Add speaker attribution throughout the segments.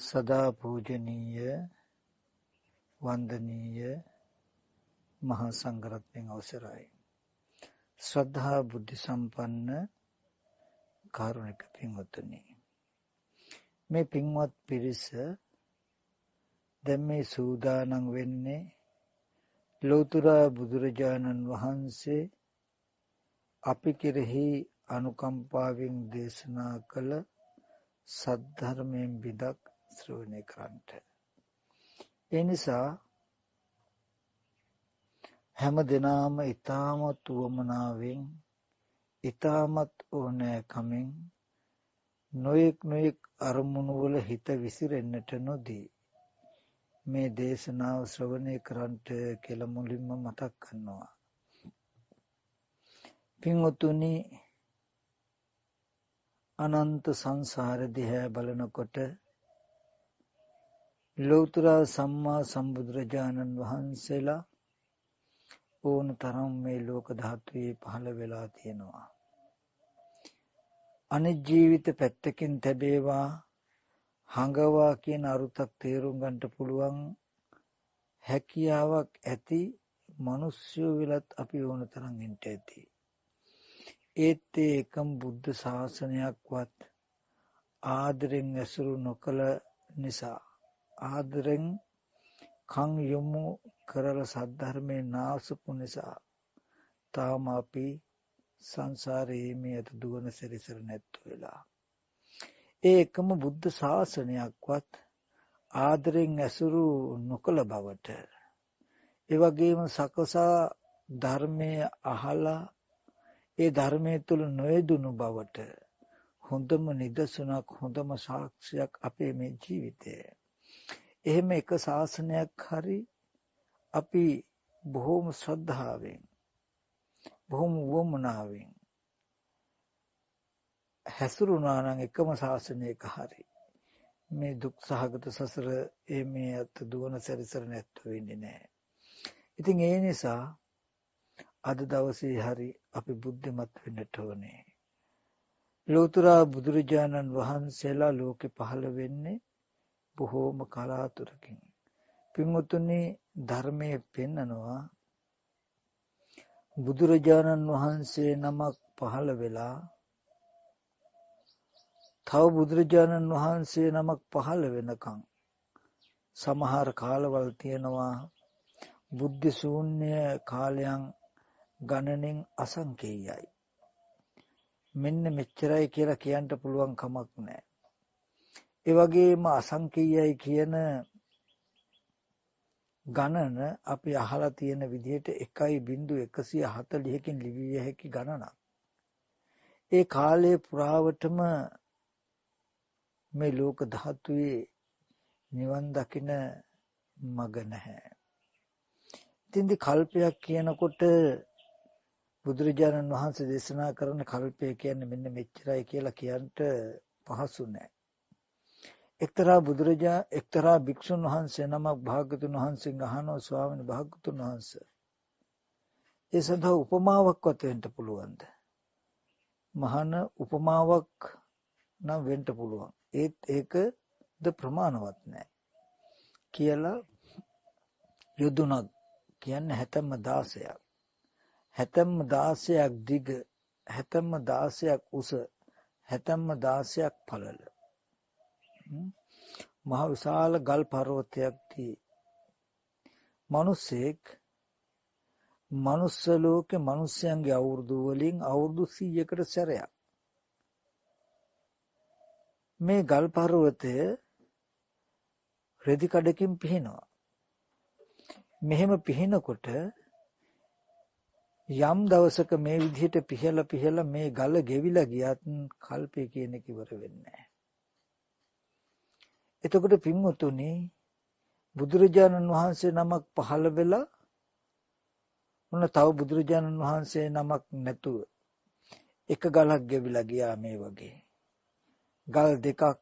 Speaker 1: සදා පූජනීය වන්දනීය මහා සංඝරත්නයන් අවසරයි. ශ්‍රද්ධා බුද්ධ සම්පන්න කාරුණික පින්වත්නි, මේ පින්වත් පිරිස දැන් මේ සූදානම් වෙන්නේ ලෞතර බුදුරජාණන් වහන්සේ අපි කෙරෙහි අනුකම්පාවෙන් දේශනා කළ සද්ධර්මයෙන් බිදක් ශ්‍රවණය කරන්නට. ඒ නිසා හැම දිනම ඊ타මත් උවමනාවෙන් ඊ타මත් ඕනෑකමින් නොයෙක් අරමුණු වල හිත විසිරෙන්නට නොදී මේ දේශනාව ශ්‍රවණය කරන්නට කියලා මුලින්ම මතක් කරනවා. පින්වතුනි, අනන්ත සංසාර දිහා බලනකොට ලෞතර සම්මා සම්බුදුරජාණන් වහන්සේලා ඕන තරම් මේ ලෝක ධාතුවේ පහළ වෙලා තියෙනවා. අනිත් ජීවිත පැත්තකින් තැබේවා හඟවා කියන අරුතක් තේරුම් ගන්නට පුළුවන් හැකියාවක් ඇති මිනිස්සු විලත් අපි ඕන තරම් ඉන්න ඇති. ඒත් ඒකම බුද්ධ ශාසනයක්වත් ආදරෙන් ඇසුරු නොකළ නිසා, ආදරෙන් කන් යොමු කරලා සද්ධර්මයේ නාසපු නිසා තාම අපි සංසාරයේ මේ අත දුවන සැරිසර නැත්තු වෙලා. ඒකම බුද්ධ ශාසනයක්වත් ආදරෙන් ඇසුරු නොකළ බවට, ඒ වගේම සකසා ධර්මයේ අහලා ඒ ධර්මයේ තුල නොයදුණු බවට හොඳම නිදසුනක්, හොඳම සාක්ෂියක් අපේ මේ ජීවිතය. එහෙම එක ශාසනයක් හරි අපි බොහොම ශ්‍රද්ධාවෙන්, බොහොම වමනාවෙන් හැසිරුණා නම් එකම ශාසනයක හරි මේ දුක් සහගත සසර මේ අත දුවන සැරිසර නැත්තු වෙන්නේ නැහැ. ඉතින් ඒ නිසා අද දවසේ හරි අපි බුද්ධිමත් වෙන්නට ඕනේ. ලෞතර බුදුරජාණන් වහන්සේලා ලෝකෙ පහළ වෙන්නේ බොහෝම කලාතුරකින්. පින්වතුනි, ධර්මයේ පෙන්නනවා බුදුරජාණන් වහන්සේ නමක් පහළ වෙලා තව බුදුරජාණන් වහන්සේ නමක් පහළ වෙනකන් සමහර කාලවල තියෙනවා බුද්ධ ශූන්‍ය කාලයන් ගණනින් අසංකේයයි. මෙන්න මෙච්චරයි කියලා කියන්න පුළුවන් කමක් නැහැ. ඒ වගේම අසංකේයයි කියන ගණන අපි අහලා තියෙන විදිහට 1.140කින් ලිවිය හැකි ගණනක්. ඒ කාලයේ පුරාවටම මේ ලෝක ධාතුවේ නිවන් දකින මග නැහැ. ඉතින්දි කල්පයක් කියනකොට බුදුරජාණන් වහන්සේ දේශනා කරන කල්පය කියන්නේ මෙන්න මෙච්චරයි කියලා කියන්නට පහසු නැහැ. එක්තරා භික්ෂුන් වහන්සේ නමක් භාග්‍යවතුන් වහන්සේගෙන් අහනවා, ස්වාමීන් භාග්‍යවතුන් වහන්සේ, ඒ සඳහා උපමාවක්වත් වෙන්න පුළුවන්ද? මහාන උපමාවක් නම් වෙන්න පුළුවන්. ඒකද ප්‍රමාණවත් නැහැ කියලා යොදුනක් කියන්නේ හැතැම්ම 16ක්. හැතැම්ම 16ක් දිග, හැතැම්ම 16ක් උස, හැතැම්ම 16ක් පළල. මහ විශාල ගල් පර්වතයක් දී මිනිසෙක් මනුස්ස ලෝකේ මිනිස්යන්ගේ අවුරුදු වලින් අවුරුදු 100කට සැරයක් මේ ගල් පර්වතය රෙදි කඩකින් පිහිනවා. මෙහෙම පිහිනකොට යම් දවසක මේ විදිහට පිහලා මේ ගල ගෙවිලා ගියත් කල්පය කියන එක ඉවර වෙන්නේ නැහැ. එතකොට පින්වතුනි, බුදුරජාණන් වහන්සේ නමක් පහළ වෙලා මොන තව බුදුරජාණන් වහන්සේ නමක් නැතුව එක ගලක් ගෙවිලා ගියා. මේ වගේ ගල් දෙකක්,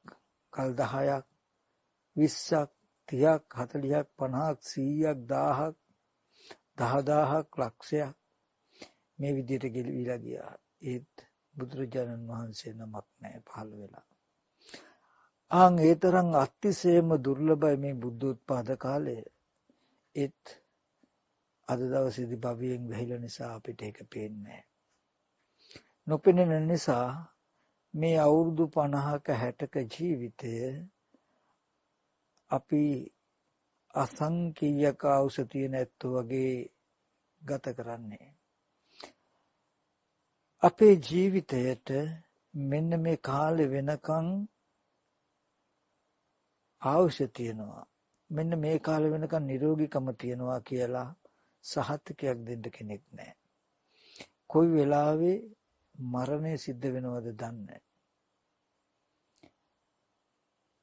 Speaker 1: ගල් 10ක්, 20ක්, 30ක්, 40ක්, 50ක්, 100ක්, 1000ක්, 10000ක්, ලක්ෂයක් මේ විදිහට ගෙවිලා ගියා. ඒත් බුදුරජාණන් වහන්සේ නමක් නැහැ පහළ වෙලා. ආන් ඒ තරම් අතිශයම දුර්ලභයි මේ බුද්ධෝත්පාද කාලය. ඒත් අද දවසේදී භවයෙන් වැහිලා නිසා අපිට ඒක පේන්නේ නැහැ. නොපෙනෙන නිසා මේ අවුරුදු 50ක 60ක ජීවිතය අපි අසංකීයක අවශ්‍ය තියෙන ඇත්තෝ වගේ ගත කරන්නේ. අපේ ජීවිතයට මෙන්න මේ කාලේ වෙනකන් අවශ්‍ය තියෙනවා. මෙන්න මේ කාලේ වෙනකන් නිරෝගීකම තියෙනවා කියලා සහතිකයක් දෙන්න කෙනෙක් නැහැ. කොයි වෙලාවෙ මරණය සිද්ධ වෙනවද දන්නේ නැහැ.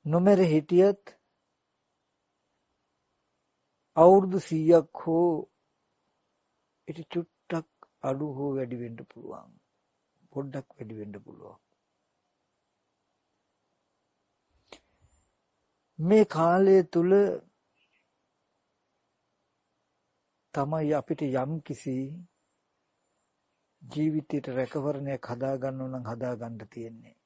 Speaker 1: නොමර හිටියත් අවුරුදු 100ක් හෝ ඉති චුට්ටක් අඩු හෝ වැඩි වෙන්න පුළුවන්. පොඩ්ඩක් වැඩි වෙන්න පුළුවන්. මේ කාලය තුල තමයි අපිට යම් කිසි ජීවිතයට රැකවරණයක් හදා ගන්නව නම් හදා ගන්න තියෙන්නේ.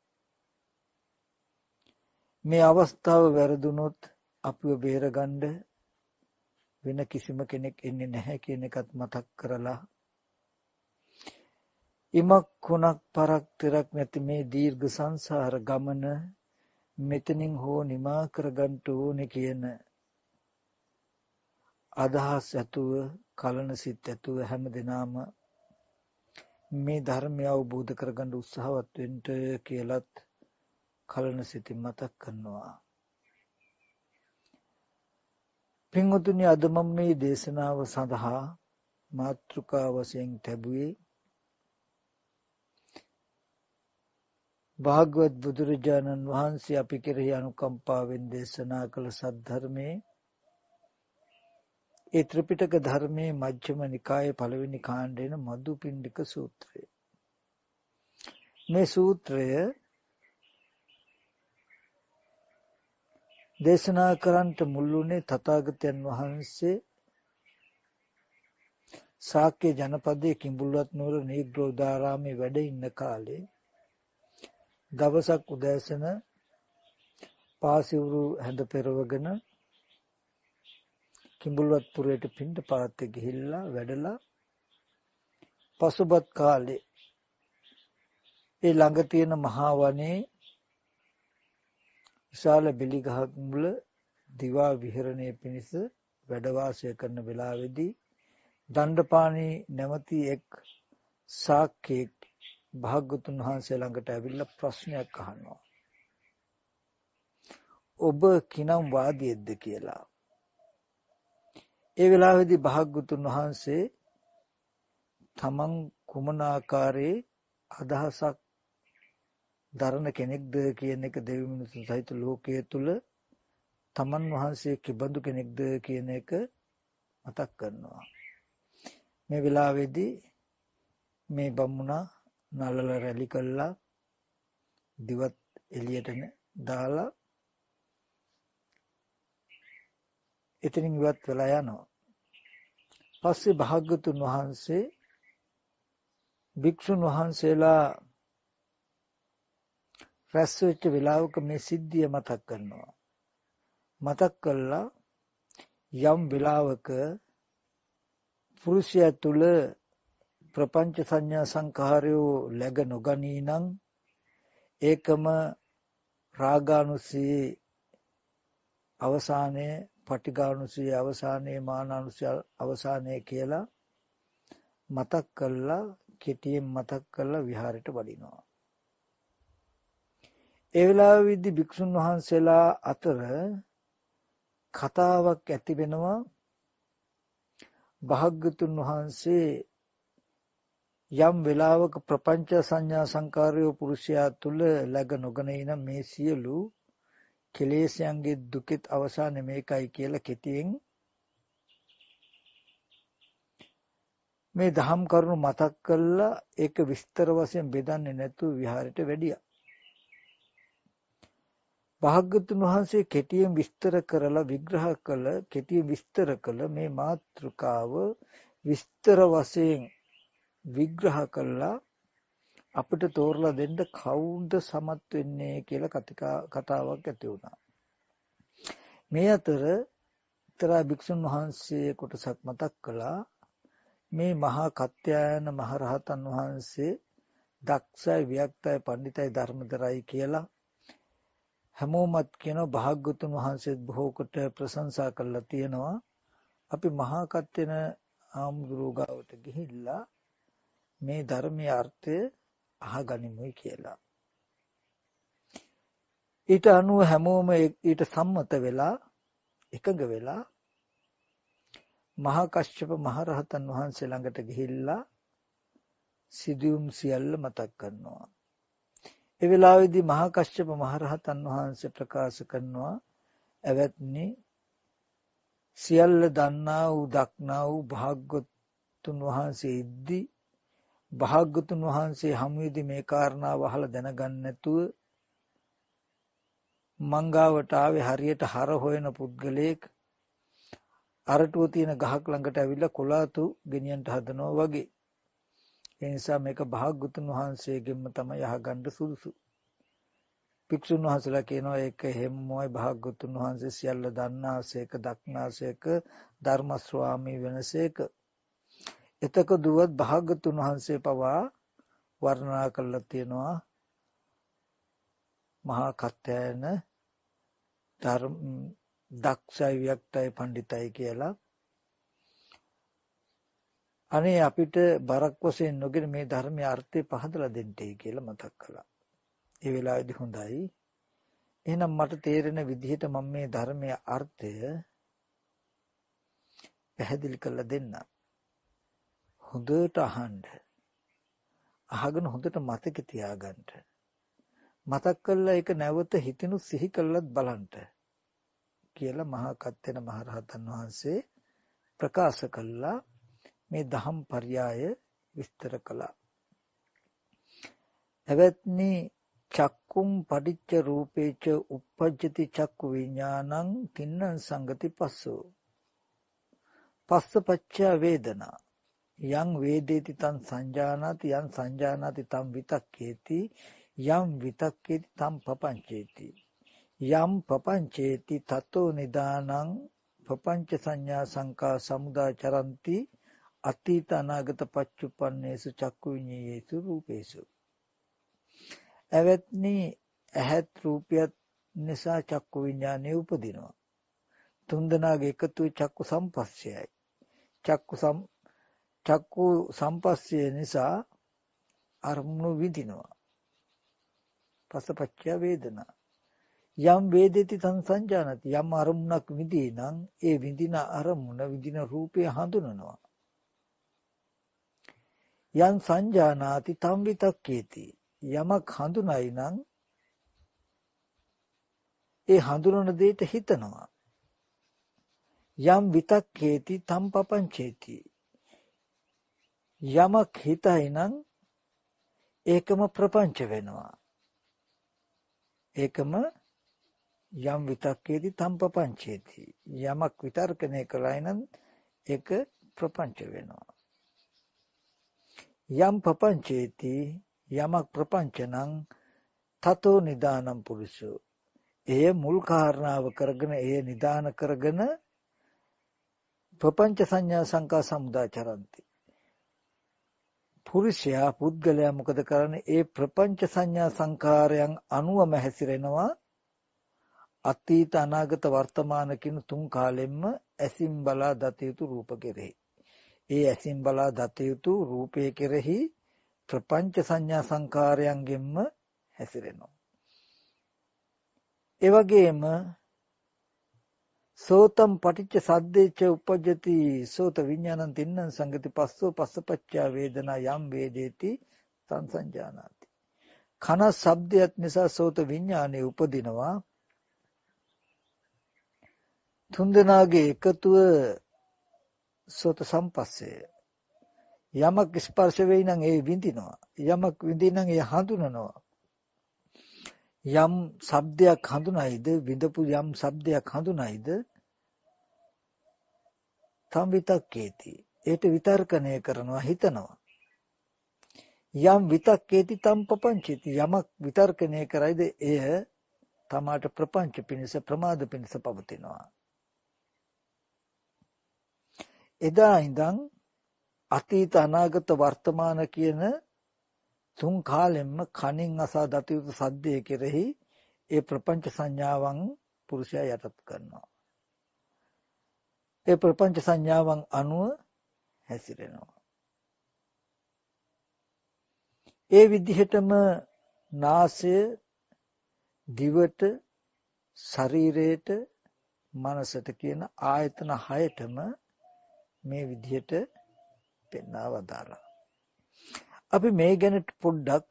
Speaker 1: මේ අවස්ථාව වැරදුනොත් අපිව බේරගන්න වෙන කිසිම කෙනෙක් ඉන්නේ නැහැ කියන එකත් මතක් කරලා ඉමක් කුණක් පරක් තරක් නැති මේ දීර්ඝ සංසාර ගමන මෙතනින් හෝ නිමා කරගන්න ඕනේ කියන අදහස් ඇතුව කලන සිත් ඇතුව හැමදෙනාම මේ ධර්මය අවබෝධ කරගන්න උත්සාහවත් වෙන්න කියලත් කලන සිතින් මතක් කරනවා. පින්වතුනි, අද මම මේ දේශනාව සඳහා මාතෘකා වශයෙන් තැබුවේ භාගවත් බුදුරජාණන් වහන්සේ අපි කෙරෙහි අනුකම්පාවෙන් දේශනා කළ සද්ධර්මයේ ඒ ත්‍රිපිටක ධර්මයේ මජ්ක්‍ධිම නිකායේ පළවෙනි කාණ්ඩේන මදුපිණ්ඩික සූත්‍රය. මේ සූත්‍රය දේශනා කරන්නට මුල් වුණේ තථාගතයන් වහන්සේ ශාක්‍ය ජනපදයේ කිඹුල්වත් නුවර නීග්‍රෝධාරාමේ වැඩ ඉන්න කාලේ දවසක් උදෑසන පාසිවුරු හැඳ පෙරවගෙන කිඹුල්වත් පුරයට පිණ්ඩපාතේ ගිහිල්ලා වැඩලා පසුබත් කාලේ ඒ ළඟ තියෙන මහා වනයේ විශාල බෙලි ගහක් මුල දිවා විහරණය පිණිස වැඩ වාසය කරන වෙලාවේදී දණ්ඩපාණි නැමැති එක් ශාක්‍යයෙක් භාග්‍යවතුන් වහන්සේ ළඟට ඇවිල්ලා ප්‍රශ්නයක් අහනවා. ඔබ කිනම් වාදියෙක්ද කියලා. ඒ වෙලාවේදී භාග්‍යවතුන් වහන්සේ තමන් කුමන ආකාරයේ අදහසක් දරන කෙනෙක්ද කියන එක දෙවි මිනිසුන් සහිත ලෝකයේ තුල තමන් වහන්සේ කිබඳු කෙනෙක්ද කියන එක මතක් කරනවා. මේ වෙලාවේදී මේ බමුණා නළල රැලි කළා දිවත් එළියට දාලා එතනින් ඉවත් වෙලා යනවා. පස්සේ භාග්‍යවතුන් වහන්සේ භික්ෂුන් වහන්සේලා රැස් වෙච්ච වෙලාවක මේ සිද්ධිය මතක් කරනවා. මතක් කළා යම් වෙලාවක පුරුෂයා තුල ප්‍රපංච සංඥා සංඛාරයෝ läග නොගනී නම් ඒකම රාගානුසී අවසානයේ පටිඝානුසී අවසානයේ මානානුසී අවසානයේ කියලා මතක් කළා කෙටියෙන් මතක් කළා විහාරයට වඩිනවා. ඒ වෙලාවේදී භික්ෂුන් වහන්සේලා අතර කතාවක් ඇති වෙනවා. භාග්‍යවතුන් වහන්සේ යම් වෙලාවක ප්‍රපංච සංඥා සංකාරය පුරුෂයා තුල läග නොගනී නම් මේ සියලු කෙලෙස්යන්ගේ දුකෙත් අවසානය මේකයි කියලා කෙටියෙන් මේ දහම් කරුණු මතක් කළා. ඒක විස්තර වශයෙන් බෙදන්නේ නැතුව විහාරයට වැඩියා. භාග්‍යවතුන් වහන්සේ කෙටියෙන් විස්තර කරලා විග්‍රහ කළ කෙටියෙන් විස්තර කළ මේ මාතෘකාව විස්තර වශයෙන් විග්‍රහ කළා. අපිට තෝරලා දෙන්න කවුද සමත් වෙන්නේ කියලා කතාවක් ඇති වුණා. මේ අතර එක්තරා භික්ෂුන් වහන්සේ කොටසක් මතක් කළා මේ මහා කත්යායන මහරහතන් වහන්සේ දක්ෂයි වික්තයි පඬිතයි ධර්මදරයි කියලා හැමෝමත් කියනවා. භාග්‍යවතුන් වහන්සේත් බොහෝ කොට ප්‍රශංසා කළා තියෙනවා. අපි මහා කත්යන ආමුදුරු ගාවට ගිහිල්ලා මේ ධර්මයේ අර්ථය අහගනිමුයි කියලා. ඊට අනුව හැමෝම ඊට සම්මත වෙලා එකඟ වෙලා මහා කශ්‍යප මහරහතන් වහන්සේ ළඟට ගිහිල්ලා සිදුවුම් සියල්ල මතක් කරනවා. ඒ වෙලාවේදී මහා කශ්‍යප මහරහතන් වහන්සේ ප්‍රකාශ කරනවා එවත්නි සියල්ල දන්නා වූ දක්නා වූ භාග්‍යවතුන් වහන්සේ ඉද්දී භාග්‍යවතුන් වහන්සේ හමුවේදී මේ කාරණාව අහලා දැනගන්න නැතුව මංගාවට ආවේ හරියට හර හොයන පුද්ගලයෙක් අරටුව තියෙන ගහක් ළඟට ඇවිල්ලා කොලාතු ගෙනියන්න හදනවා වගේ. ඒ නිසා මේක භාග්‍යවතුන් වහන්සේගෙන්ම තමයි අහගන්න සුදුසු. භික්ෂුන් වහන්සේලා කියනවා ඒක හැමෝයි භාග්‍යවතුන් වහන්සේ සියල්ල දන්නාසේක දක්නාසේක ධර්ම ස්වාමී වෙනසේක. එතක දුවත් භාග්‍යවතුන් වහන්සේ පවා වර්ණනා කළා තියෙනවා මහා කත්යායන ධර්ම දක්ෂයි වික්තයි පඬිතයි කියලා. අනේ අපිට බරක් වශයෙන් නොගෙන මේ ධර්මයේ අර්ථය පහදලා දෙන්නයි කියලා මතක් කළා. ඒ වෙලාවේදී හොඳයි. එහෙනම් මට තේරෙන විදිහට මම මේ ධර්මයේ අර්ථය පැහැදිලි කරලා දෙන්න. හොඳට අහන්න. අහගෙන හොඳට මතක තියාගන්න. මතක් කරලා ඒක නැවත හිතිනු සිහි කළත් බලන්න කියලා මහා කත්යන මහරහතන් වහන්සේ ප්‍රකාශ කළා. මේ දහම් පර්යාය විස්තර කළා. එවත්නි චක්කුම් පටිච්ච රූපේච uppajjati චක්කු විඥානං තින්නං සංගති පස්සෝ පස්සපච්චය වේදනා යං වේදේති තං සංජානාති යං සංජානාති තං විතක්කේති යම් විතක්කේති තං පපංචේති යම් පපංචේති තතෝ නිදානං පපංච සංඥා සංකා සමුදාචරಂತಿ අතීත අනාගත පච්චුප්පන්නේසු චක්කු විඤ්ඤේයේසු රූපේසු. එවත්නි ඇහත් රූපයත් නිසා චක්කු විඥානය උපදිනවා. තුන්දෙනාගේ එකතු චක්කු සම්පස්සයයි. චක්කු සම්පස්සය නිසා අරමුණු විඳිනවා. පසපච්චය වේදනා. යම් වේදේති තං සංජානති යම් අරමුණක් විඳී නම් ඒ විඳින අරමුණ විඳින රූපය හඳුනනවා. යම් සංජානාති තම් විතක්කේති යමක් හඳුනයි නම් ඒ හඳුනන දෙයට හිතනවා. යම් විතක්කේති තම් පපංචේති යමක් හිතයි නම් ඒකම ප්‍රපංච වෙනවා. ඒකම යම් විතක්කේති තම් පපංචේති යමක් විතර්කණය කළයි නම් ඒක ප්‍රපංච වෙනවා. යම් පපංචේති යමක් ප්‍රපංචනං තතෝ නිදානම් පුරුෂෝ එය මුල් කාරණාව කරගෙන එය නිදාන කරගෙන ප්‍රපංච සංඥා සංකා සමුදාචරಂತಿ පුරුෂයා පුද්ගලයා මොකද කරන්නේ? ඒ ප්‍රපංච සංඥා සංකාරයන් අනුවම හැසිරෙනවා. අතීත අනාගත වර්තමාන කියන තුන් කාලෙම්ම ඇසින් බලා දත යුතු රූප කෙරෙහි. ඒ ඇසින් බලා දත යුතු රූපේ කෙරෙහි ප්‍රපංච සංඥා සංකාරයන්ගෙන්ම හැසිරෙනවා. ඒ වගේම සෝතම් පටිච්ච සද්දේච උපජ්ජති සෝත විඥානං තින්නං සංගති පස්සෝ පස්සපච්චා වේදනා යම් වේදේති සංසංජානාති. කන ශබ්දයක් නිසා සෝත විඥානේ උපදිනවා. තුන්දෙනාගේ එකතුව සෝත සම්පස්සය. යමක් ස්පර්ශ වෙයි නම් ඒ විඳිනවා. යමක් විඳින නම් ඒ හඳුනනවා. යම් ශබ්දයක් හඳුනයිද විඳපු යම් ශබ්දයක් හඳුනයිද තම් විතක්කේති ඒට විතර්කණය කරනවා හිතනවා. යම් විතක්කේති තම් පපංචේති යමක් විතර්කණය කරයිද එය තමාට ප්‍රපංච පිණිස ප්‍රමාද පිණිස පවතිනවා. එදා ඉඳන් අතීත අනාගත වර්තමාන කියන තුන් කාලෙම්ම කනින් අසා දත යුතු සද්දේ කෙරෙහි ඒ ප්‍රපංච සංඥාවන් පුරුෂයා යටත් කරනවා. ඒ ප්‍රපංච සංඥාවන් අනුව හැසිරෙනවා. ඒ විදිහටම නාසය, දිවට, ශරීරයට, මනසට කියන ආයතන හයටම මේ විදිහට පෙන්වා වදාළා. අපි මේ ගැන පොඩ්ඩක්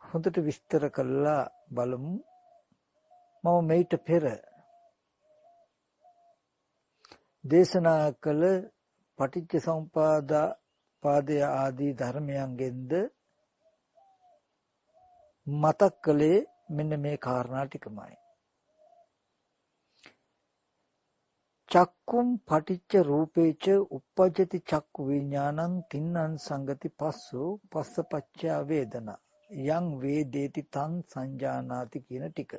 Speaker 1: හොඳට විස්තර කරලා බලමු. මම මේට පෙර දේශනා කළ පටිච්ච සමුප්පාදය ආදී ධර්මයන්ගෙන්ද මතක් කළේ මෙන්න මේ කාරණා ටිකමයි. චක්කුම් පටිච්ච රූපේච uppajjati චක්කු විඥානං තින්නං සංගති පස්සෝ පස්සපච්චය වේදනා යං වේදේති තං සංජානාති කියන ටික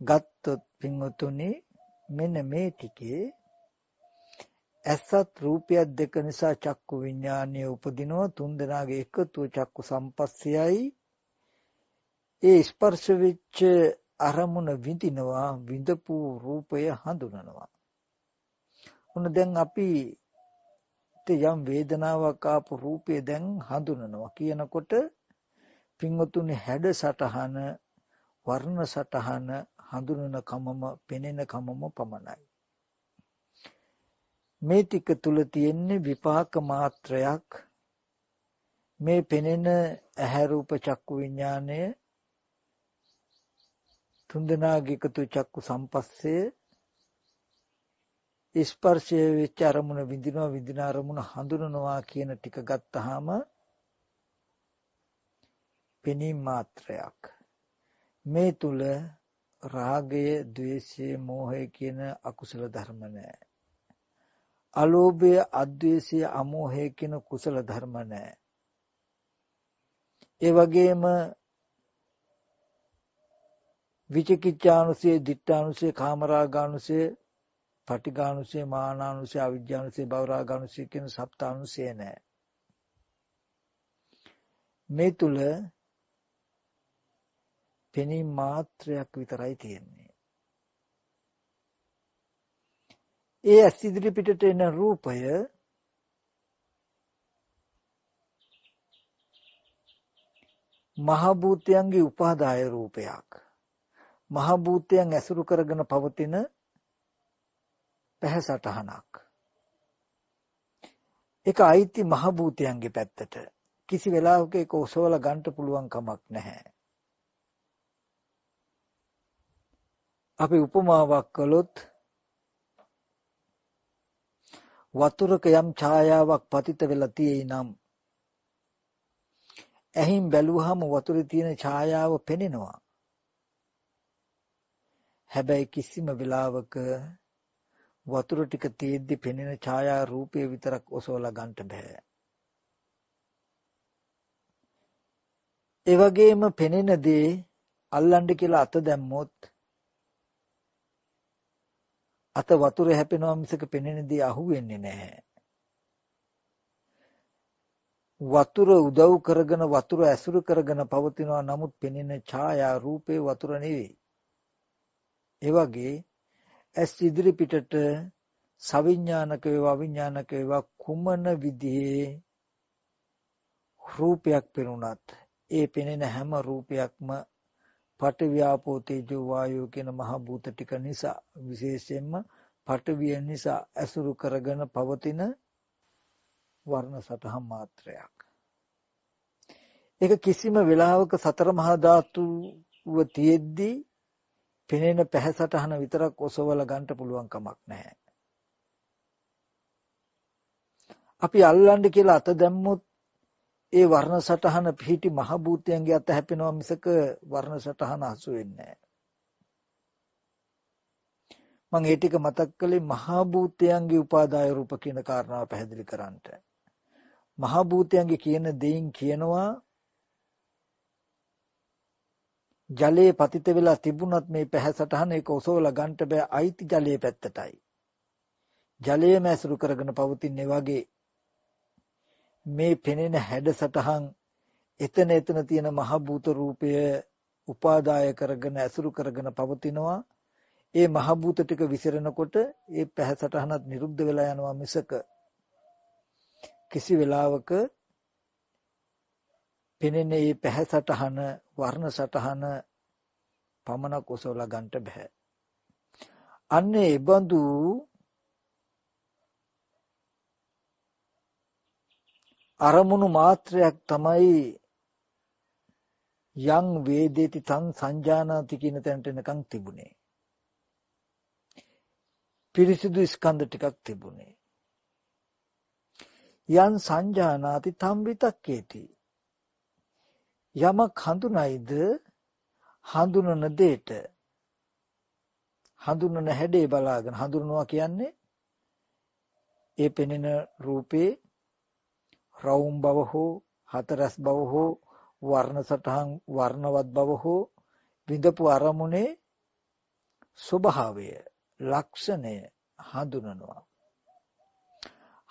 Speaker 1: ගත්තොත් පින්වතුනි මෙන්න මේ ටිකේ ඇසත් රූපයක් දෙක නිසා චක්කු විඥානය උපදිනවා. තුන් දෙනාගේ එකතුව චක්කු සම්පස්සයයි. ඒ ස්පර්ශ වෙච්ච අරමුණ විඳිනවා, විඳපු රූපය හඳුනනවා. ඔන්න දැන් අපි යම් වේදනාවක් ආපු රූපය දැන් හඳුනනවා කියනකොට පින්වතුනි හැඩ සටහන, වර්ණ සටහන හඳුනන කමම, පෙනෙන කමම පමණයි. මේ ටික තුල තියෙන්නේ විපාක මාත්‍රයක්. මේ පෙනෙන ඇහැ රූප චක්කු විඥානය තුන්දෙනාගේ එකතු චක්කු සම්පස්සය ස්පර්ශය වෙච්ච අරමුණ විඳිනවා, විඳින අරමුණ හඳුනනවා කියන ටික ගත්තාම පෙනීම මාත්‍රයක්. මේ තුල රාගය, ద్వේෂය, මෝහය කියන අකුසල ධර්ම නැහැ. අලෝභය, අද්වේෂය, අමෝහය කියන කුසල ධර්ම නැහැ. ඒ වගේම විචිකිච්ඡානුසය, දිඨානුසය, කාමරාගානුසය, පටිඝානුසය, මානානුසය, අවිජ්ජානුසය, භවරාගානුසය කියන සප්තානුසය නැහැ. මේ තුල පෙනීම මාත්‍රයක් විතරයි තියෙන්නේ. ඒ ඇස් ඉදිරි පිටට එන රූපය මහ භූතයන්ගේ උපාදාය රූපයක්. මහ භූතයන් ඇසුරු කරගෙන පවතින පැහැසටහනක්. ඒක අයිති මහ භූතයන්ගේ පැත්තට. කිසි වෙලාවක ඒක ඔසවලා ගන්න පුළුවන් කමක් නැහැ. අපි උපමාවක් කළොත් වතුරක යම් ඡායාවක් පතිත වෙලා තියෙයි නම් ඇහින් බැලුවහම වතුරේ තියෙන ඡායාව පෙනෙනවා. හැබැයි කිසිම වෙලාවක වතුර ටික තියෙද්දි පෙනෙන ඡායා රූපය විතරක් ඔසවලා ගන්න බෑ. ඒ වගේම පෙනෙන දේ අල්ලන්න කියලා අත දැම්මොත් අත වතුරේ හැපෙනවා මිසක පෙනෙන දේ අහුවෙන්නේ නැහැ. වතුර උදව් කරගෙන වතුර ඇසුරු කරගෙන පවතිනවා. නමුත් පෙනෙන ඡායා රූපේ වතුර නෙවෙයි. ඒ වගේ ඇස් ඉදිරි පිටට සවිඥානික වේවා අවිඥානික වේවා කුමන විදිහේ රූපයක් පෙනුනත් ඒ පෙනෙන හැම රූපයක්ම පඨවි ආපෝ තේජෝ වායෝ කියන මහ භූත ටික නිසා, විශේෂයෙන්ම පඨවිය නිසා ඇසුරු කරගෙන පවතින වර්ණ සටහන් මාත්‍රයක්. ඒක කිසිම වෙලාවක සතර මහා ධාතුව තියෙද්දී පෙනෙන පැහැසටහන විතරක් ඔසවලා ගන්න පුළුවන් කමක් නැහැ. අපි අල්ලන්න කියලා අත දැම්මොත් ඒ වර්ණ සටහන පිහිටි මහ භූතයන්ගේ අත හැපෙනවා මිසක වර්ණ සටහන හසු වෙන්නේ නැහැ. මම ඒ ටික මතක් කළේ මහ භූතයන්ගේ උපාදාය රූප කියන කාරණාව පැහැදිලි කරන්නට. මහ භූතයන්ගේ කියන දෙයින් කියනවා ජලයේ පතිත වෙලා තිබුණත් මේ පැහැසටහන ඒක ඔසවලා ගන්න බෑ අයිති ජලයේ පැත්තටයි. ජලයේම ඇසුරු කරගෙන පවතින්නේ වගේ මේ පෙනෙන හැඩසටහන් එතන තියෙන මහ භූත රූපය උපාදාය කරගෙන ඇසුරු කරගෙන පවතිනවා. ඒ මහ භූත ටික විසිරෙනකොට ඒ පැහැසටහනත් නිරුද්ධ වෙලා යනවා මිසක කිසි වෙලාවක පෙනෙන මේ පැහැසටහන වර්ණ සටහන පමණක් ඔසවලා ගන්නට බෑ. අන්නේ ඒ බඳු අරමුණු මාත්‍රයක් තමයි යං වේදේති තං සංජානාති කියන තැනට එනකන් තිබුණේ. පිරිසිදු ස්කන්ධ ටිකක් තිබුණේ. යං සංජානාති තම් විතක්කේති. යමක් හඳුනයිද හඳුනන දෙයට හඳුනන හැඩේ බලාගෙන හඳුනනවා කියන්නේ ඒ පෙනෙන රූපේ රවුම් බව හෝ හතරස් බව හෝ වර්ණ සටහන් වර්ණවත් බව හෝ විඳපු අරමුණේ ස්වභාවය ලක්ෂණය හඳුනනවා.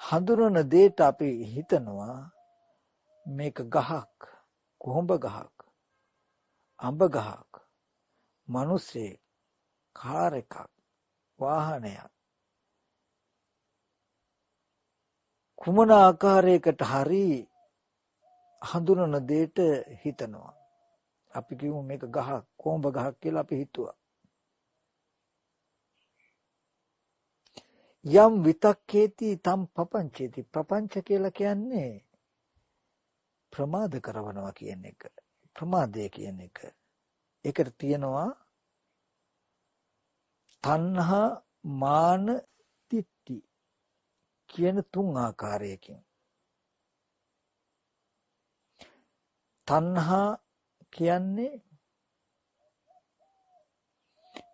Speaker 1: හඳුනන දෙයට අපි හිතනවා මේක ගහක්, කොහොඹ ගහක්, අඹ ගහක්, මිනිස්සෙක්, කාර් එකක්, වාහනයක්. කුමන ආකාරයකට හරි හඳුනන දෙයට හිතනවා. අපි කියමු මේක ගහක්, කොහොඹ ගහක් කියලා අපි හිතුවා. යම් විතක්කේති තම් පපංචේති. ප්‍රපංච කියලා කියන්නේ ප්‍රමාද කරනවා කියන එක. ප්‍රමාදය කියන එක. ඒකට තියෙනවා තණ්හා මාන දිට්ඨි කියන තුන් ආකාරයකින්. තණ්හා කියන්නේ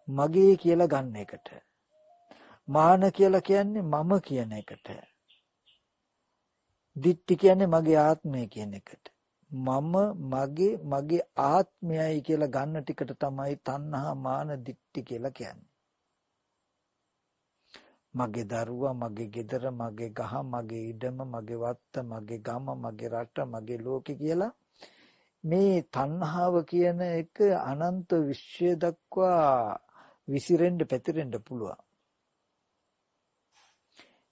Speaker 1: මගේ කියලා ගන්න එකට. මාන කියලා කියන්නේ මම කියන එකට. දිට්ඨි කියන්නේ මගේ ආත්මය කියන එකට. මගේ ආත්මයයි කියලා ගන්න ටිකට තමයි තණ්හා මාන දිට්ඨි කියලා කියන්නේ. මගේ දරුවා, මගේ ගෙදර, මගේ ගහ, මගේ ඉඩම, මගේ වත්ත, මගේ ගම, මගේ රට, මගේ ලෝකෙ කියලා මේ තණ්හාව කියන එක අනන්ත විශ්වය දක්වා විසිරෙන්න පැතිරෙන්න පුළුවන්.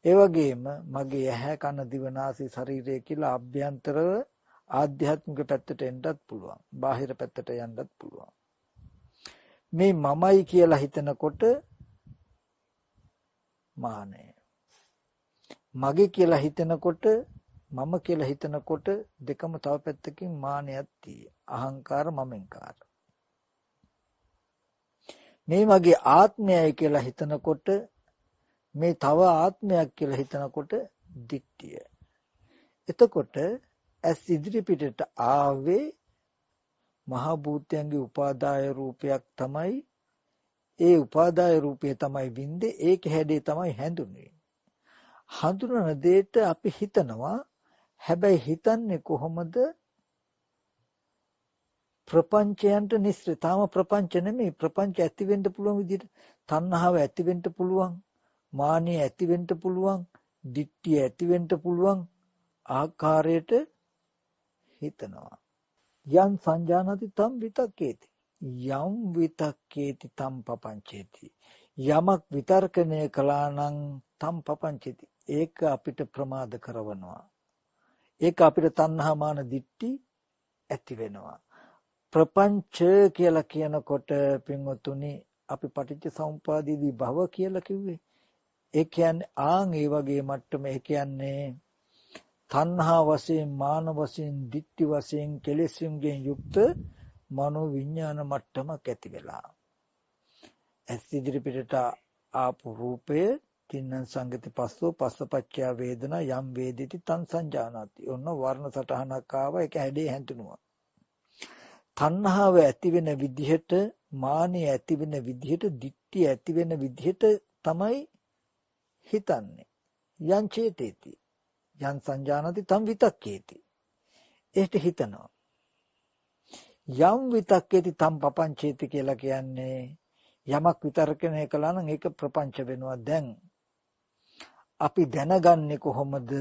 Speaker 1: ඒ වගේම මගේ ඇහැ කන දිව නාසය ශරීරය කියලා අභ්‍යන්තරව ආධ්‍යාත්මික පැත්තට එන්නත් පුළුවන්. බාහිර පැත්තට යන්නත් පුළුවන්. මේ මමයි කියලා හිතනකොට මානය. මගේ කියලා හිතනකොට මම කියලා හිතනකොට දෙකම තව පැත්තකින් මානයක් තියෙනවා. අහංකාර මමෙන්කාර. මේ මගේ ආත්මයයි කියලා හිතනකොට මේ තව ආත්මයක් කියලා හිතනකොට දිට්ඨිය. එතකොට ඇස් ඉදිරි පිටට ආවේ මහ භූතයන්ගේ උපාදාය රූපයක් තමයි. ඒ උපාදාය රූපය තමයි වින්දේ. ඒක හැඩේ තමයි හැඳුනේ. හඳුනන දෙයට අපි හිතනවා. හැබැයි හිතන්නේ කොහොමද? ප්‍රපංචයන්ට නිස්සෘත. තාම ප්‍රපංච නෙමෙයි. ප්‍රපංච ඇති වෙන්න පුළුවන් විදිහට තණ්හාව ඇති වෙන්න පුළුවන්. මානිය ඇති වෙන්න පුළුවන්. දිට්ඨිය ඇති වෙන්න පුළුවන් ආකාරයට හිතනවා. යම් සංජානති තම් විතක්කේති. යම් විතක්කේති තම් පපංචේති. යමක් විතර්කණය කළා නම් තම් පපංචේති. ඒක අපිට ප්‍රමාද කරනවා. ඒක අපිට තණ්හා මාන දිට්ඨි ඇති වෙනවා. ප්‍රපංච කියලා කියනකොට පින්වතුනි අපි පටිච්ච සමුප්පාදයේදී භව කියලා කිව්වේ. ඒ කියන්නේ ඒ වගේ මට්ටම. ඒ කියන්නේ තණ්හා වශයෙන්, මාන වශයෙන්, දිට්ඨි වශයෙන් කෙලෙස්ුන්ගෙන් යුක්ත මනෝ විඥාන මට්ටමක් ඇති වෙලා. ඇස් ඉදිරි පිටට ආපු රූපය තින්න සංගති පස්සෝ පස්සපච්චය වේදනා යම් වේදිති තං සංජානාති. ඔන්න වර්ණ සටහනක් ආවා. ඒක හැඩේ හැඳුනුවා. තණ්හාව ඇති වෙන විදිහට, මානිය ඇති වෙන විදිහට, දිට්ඨිය ඇති වෙන විදිහට තමයි හිතන්නේ. යං චේතේති. යන් සංජානති තම් විතක්කේති. ඒට හිතනවා. යම් විතක්කේති තම් පපංචේති කියලා කියන්නේ යමක් විතර්කණය කළා නම් ඒක ප්‍රපංච වෙනවා. දැන් අපි දැනගන්නේ කොහොමද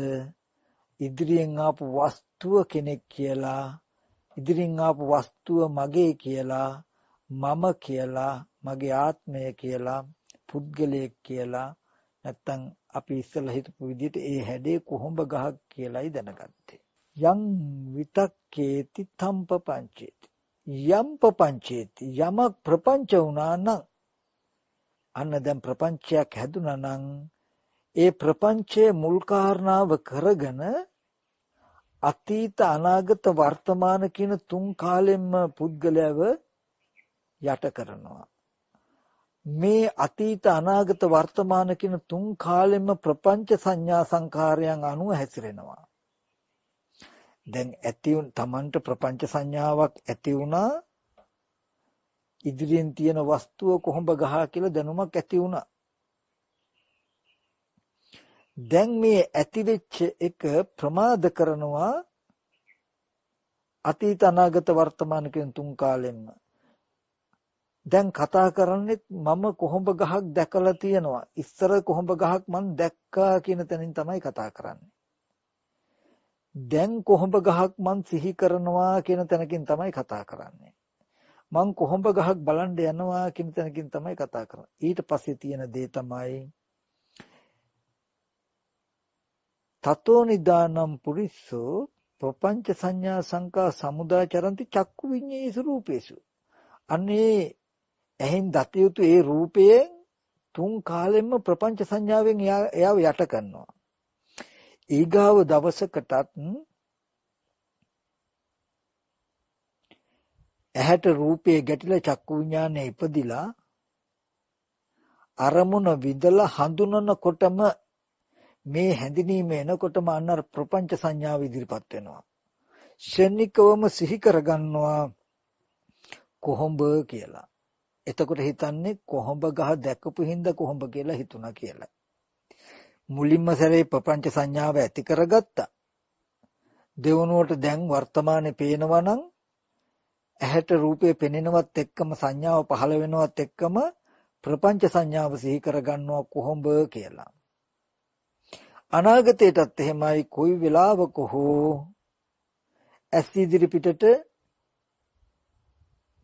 Speaker 1: ඉදිරියෙන් ආපු වස්තුව කෙනෙක් කියලා, ඉදිරියෙන් ආපු වස්තුව මගේ කියලා, මම කියලා, මගේ ආත්මය කියලා, පුද්ගලයෙක් කියලා, නැත්තම් අපි ඉස්සෙල්ලා හිතපු විදිහට ඒ හැඩේ කොහොඹ ගහක් කියලායි දැනගත්තේ. යම් විතක්කේති තම් පපංචේති. යම් පපංචේති යමක් ප්‍රපංච වුණා නම් අන්න දැන් ප්‍රපංචයක් හැදුනා නම් ඒ ප්‍රපංචයේ මුල් කාරණාව කරගෙන අතීත අනාගත වර්තමාන කියන තුන් කාලෙම පුද්ගලයව යට කරනවා. මේ අතීත අනාගත වර්තමාන කියන තුන් කාලෙම ප්‍රපංච සංඥා සංඛාරයන් අනුව හැසිරෙනවා. දැන් තමන්ට ප්‍රපංච සංඥාවක් ඇති වුණා, ඉදිරියෙන් තියෙන වස්තුව කොහොඹ ගහ කියලා දැනුමක් ඇති වුණා. දැන් මේ ඇතිවෙච්ච එක ප්‍රමාද කරනවා අතීත අනාගත වර්තමාන කියන තුන් කාලෙම. දැන් කතා කරන්නේ මම කොහොඹ ගහක් දැකලා තියෙනවා. ඉස්සර කොහොඹ ගහක් මම දැක්කා කියන තැනින් තමයි කතා කරන්නේ. දැන් කොහොඹ ගහක් මං සිහි කරනවා කියන තැනකින් තමයි කතා කරන්නේ. මං කොහොඹ ගහක් බලන්න යනවා කියන තැනකින් තමයි කතා කරන්නේ. ඊට පස්සේ තියෙන දේ තමයි තතෝ නිදානම් පුරිස්සෝ ප්‍රපංච සංඥා සංකා සමුදාචරಂತಿ චක්කු විඤ්ඤේසු රූපේසු. අනේ එහෙන් දත යුතු ඒ රූපයෙන් තුන් කාලෙම ප්‍රපංච සංඥාවෙන් එයාව යට කරනවා. ඊගාව දවසකටත් ඇහැට රූපේ ගැටිලා චක්කු විඥානේ ඉපදිලා අරමුණ විදලා හඳුනනකොටම මේ හැඳිනීම එනකොටම අන්නර ප්‍රපංච සංඥාව ඉදිරිපත් වෙනවා. ශනිකවම සිහි කරගන්නවා කොහොඹ කියලා. එතකොට හිතන්නේ කොහොඹ ගහ දැකපු හින්දා කොහොඹ කියලා හිතුණා කියලා. මුලින්ම සැරේ ප්‍රපංච සංඥාව ඇති කරගත්තා. දෙවනුවට දැන් වර්තමානයේ පේනවා නම් ඇහැට රූපේ පෙනෙනවත් එක්කම සංඥාව පහළ වෙනවත් එක්කම ප්‍රපංච සංඥාව සිහි කරගන්නවා කොහොඹ කියලා. අනාගතයටත් එහෙමයි. කොයි වෙලාවක හෝ ඇස් ඉදිරි පිටට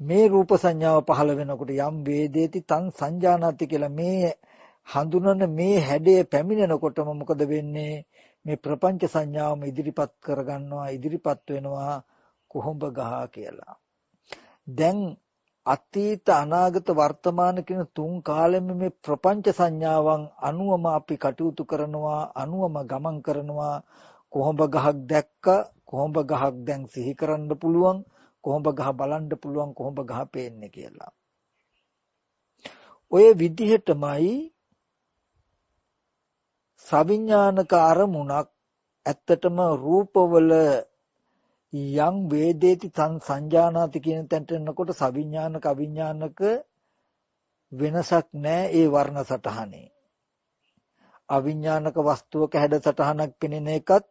Speaker 1: මේ රූප සංඥාව පහළ වෙනකොට යම් වේදේති තං සංජානාති කියලා මේ හඳුනන මේ හැඩය පැමිණෙනකොටම මොකද වෙන්නේ? මේ ප්‍රපංච සංඥාවම ඉදිරිපත් කරගන්නවා, ඉදිරිපත් වෙනවා කොහොඹ ගහ කියලා. දැන් අතීත අනාගත වර්තමාන කියන තුන් කාලෙම මේ ප්‍රපංච සංඥාවන් අනුවම අපි කටයුතු කරනවා, අනුවම ගමන් කරනවා. කොහොඹ ගහක් දැක්ක, කොහොඹ ගහක් දැන් සිහි කරන්න පුළුවන්, කොහොඹ ගහ බලන්න පුළුවන්, කොහොඹ ගහ පේන්නේ කියලා. ඔය විදිහටමයි සවිඥානික අරමුණක් ඇත්තටම රූපවල යම් වේදේති තං සංජානාති කියන තැනට එනකොට සවිඥානික අවිඥානික වෙනසක් නැහැ ඒ වර්ණ සටහනේ. අවිඥානික වස්තුවක හැඩ සටහනක් පෙනෙන එකත්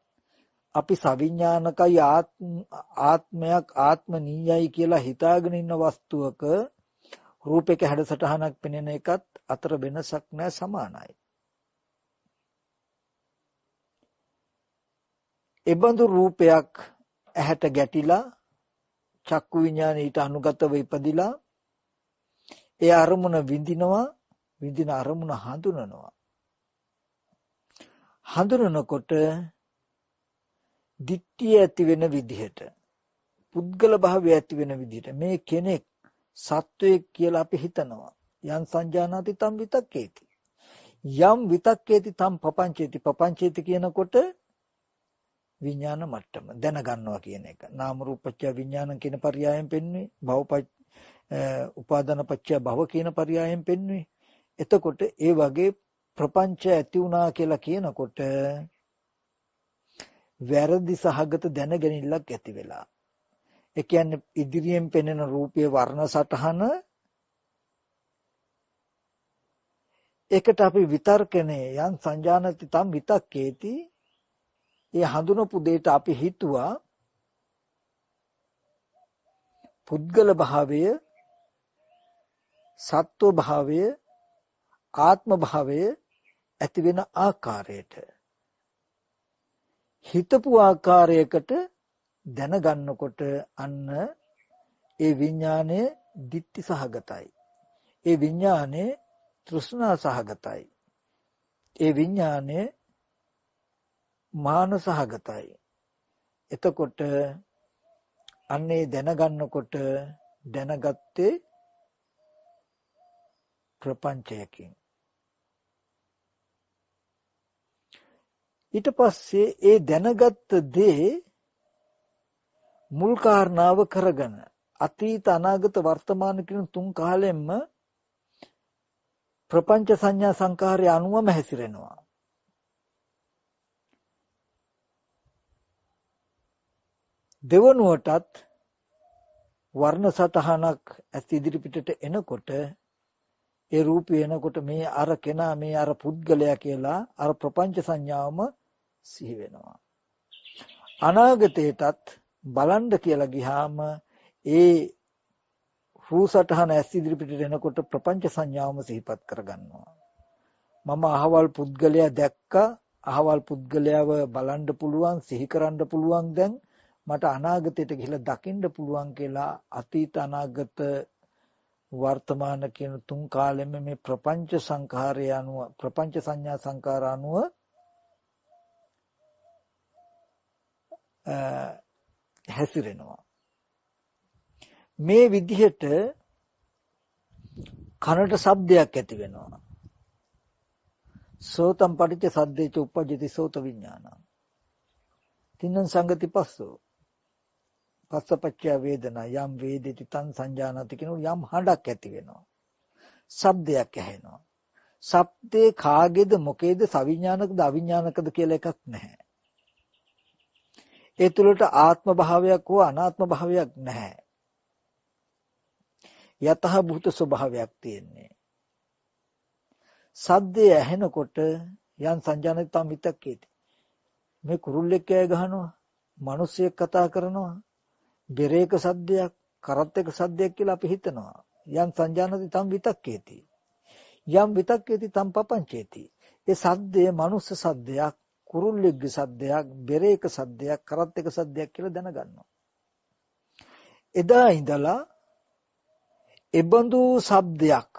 Speaker 1: අපි සවිඥානිකයි ආත්මයක් ආත්මනීයයි කියලා හිතාගෙන ඉන්න වස්තුවක රූපයක හැඩ සටහනක් පෙනෙන එකත් අතර වෙනසක් නැහැ, සමානයි. එබඳු රූපයක් ඇහැට ගැටිලා චක්කු විඥානේ ඊට අනුගතව ඉපදිලා ඒ අරමුණ විඳිනවා, විඳින අරමුණ හඳුනනවා. හඳුනනකොට දිට්ඨිය ඇති වෙන විදිහට, පුද්ගල භාවය ඇති වෙන විදිහට මේ කෙනෙක් සත්වයෙක් කියලා අපි හිතනවා. යම් සංජානාති තම් විතක්කේති. යම් විතක්කේති තම් පපංචේති. පපංචේති කියනකොට විඥාන මට්ටම දැනගන්නවා කියන එක. නාම රූපච්ඡ විඥාන කියන පරයයන් පෙන්වන්නේ. උපාදාන පත්‍ය භව කියන පරයයන් පෙන්වන්නේ. එතකොට ඒ වගේ ප්‍රපංච ඇති වුණා කියලා කියනකොට වැරදි සහගත දැනගැනිල්ලක් ඇති වෙලා. ඒ කියන්නේ ඉදිරියෙන් පෙනෙන රූපයේ වර්ණ සටහන ඒකට අපි විතර්කනේ යන් සංජානති තම් විතක්කේති. ඒ හඳුනපු දෙයට අපි හිතුවා පුද්ගල භාවය, සත්ව භාවය, ආත්ම භාවය ඇති වෙන ආකාරයට හිතපු ආකාරයකට දැනගන්නකොට අන්න ඒ විඥානය ditthi සහගතයි. ඒ විඥානය තෘෂ්ණා සහගතයි. ඒ විඥානය මාන සහගතයි. එතකොට අන්නේ දැනගන්නකොට දැනගත්තේ ප්‍රපංචයකින්. ඊට පස්සේ ඒ දැනගත්ත දේ මුල් කාරණාව කරගෙන අතීත අනාගත වර්තමාන කියන තුන් කාලෙම්ම ප්‍රපංච සංඥා සංකාරය අනුවම හැසිරෙනවා. දෙවනුවටත් වර්ණ සටහනක් ඇස් ඉදිරි පිටට එනකොට ඒ රූපය එනකොට මේ අර කෙනා මේ අර පුද්ගලයා කියලා අර ප්‍රපංච සංඥාවම සිහි වෙනවා. අනාගතේටත් බලන්න කියලා ගියාම ඒ රූප සටහන ඇස් ඉදිරි පිටට එනකොට ප්‍රපංච සංඥාවම සිහිපත් කරගන්නවා. මම අහවල් පුද්ගලයා දැක්කා, අහවල් පුද්ගලයාව බලන්න පුළුවන්, සිහි කරන්න පුළුවන්, දැන් මට අනාගතයට ගිහිල්ලා දකින්න පුළුවන් කියලා අතීත අනාගත වර්තමාන කියන තුන් කාලෙම මේ ප්‍රපංච සංඛාරය අනුව ප්‍රපංච සංඥා සංකාර අනුව හැසිරෙනවා. මේ විදිහට කනට ශබ්දයක් ඇති වෙනවා. සෝතම් පටිච්ච සද්දේච උප්පජ්ජති සෝත විඥානං. තින්නං සංගති පස්සෝ. පස්සපච්චය වේදනා යම් වේදිත තං සංජානති කියන යම් හඬක් ඇති වෙනවා. ශබ්දයක් ඇහෙනවා. ශබ්දේ කාගේද මොකේද සවිඥානිකද අවිඥානිකද කියලා එකක් නැහැ. ඒ තුළට ආත්ම භාවයක් හෝ අනාත්ම භාවයක් නැහැ. යතහ භූත ස්වභාවයක් තියෙන්නේ. සද්දේ ඇහෙනකොට යම් සංජානති තම විතක්කේති. මේ කුරුල්ලෙක් කෑ ගහනවා, මිනිස්සෙක් කතා කරනවා, බෙරේක සද්දයක්, කරත්තයක සද්දයක් කියලා අපි හිතනවා. යම් සංජානති තම් විතක්කේති. යම් විතක්කේති තම් පපංචේති. ඒ සද්දේ මනුස්ස සද්දයක්, කුරුල්ලෙක්ගේ සද්දයක්, බෙරේක සද්දයක්, කරත්තයක සද්දයක් කියලා දැනගන්නවා. එදා ඉඳලා එබඳු ශබ්දයක්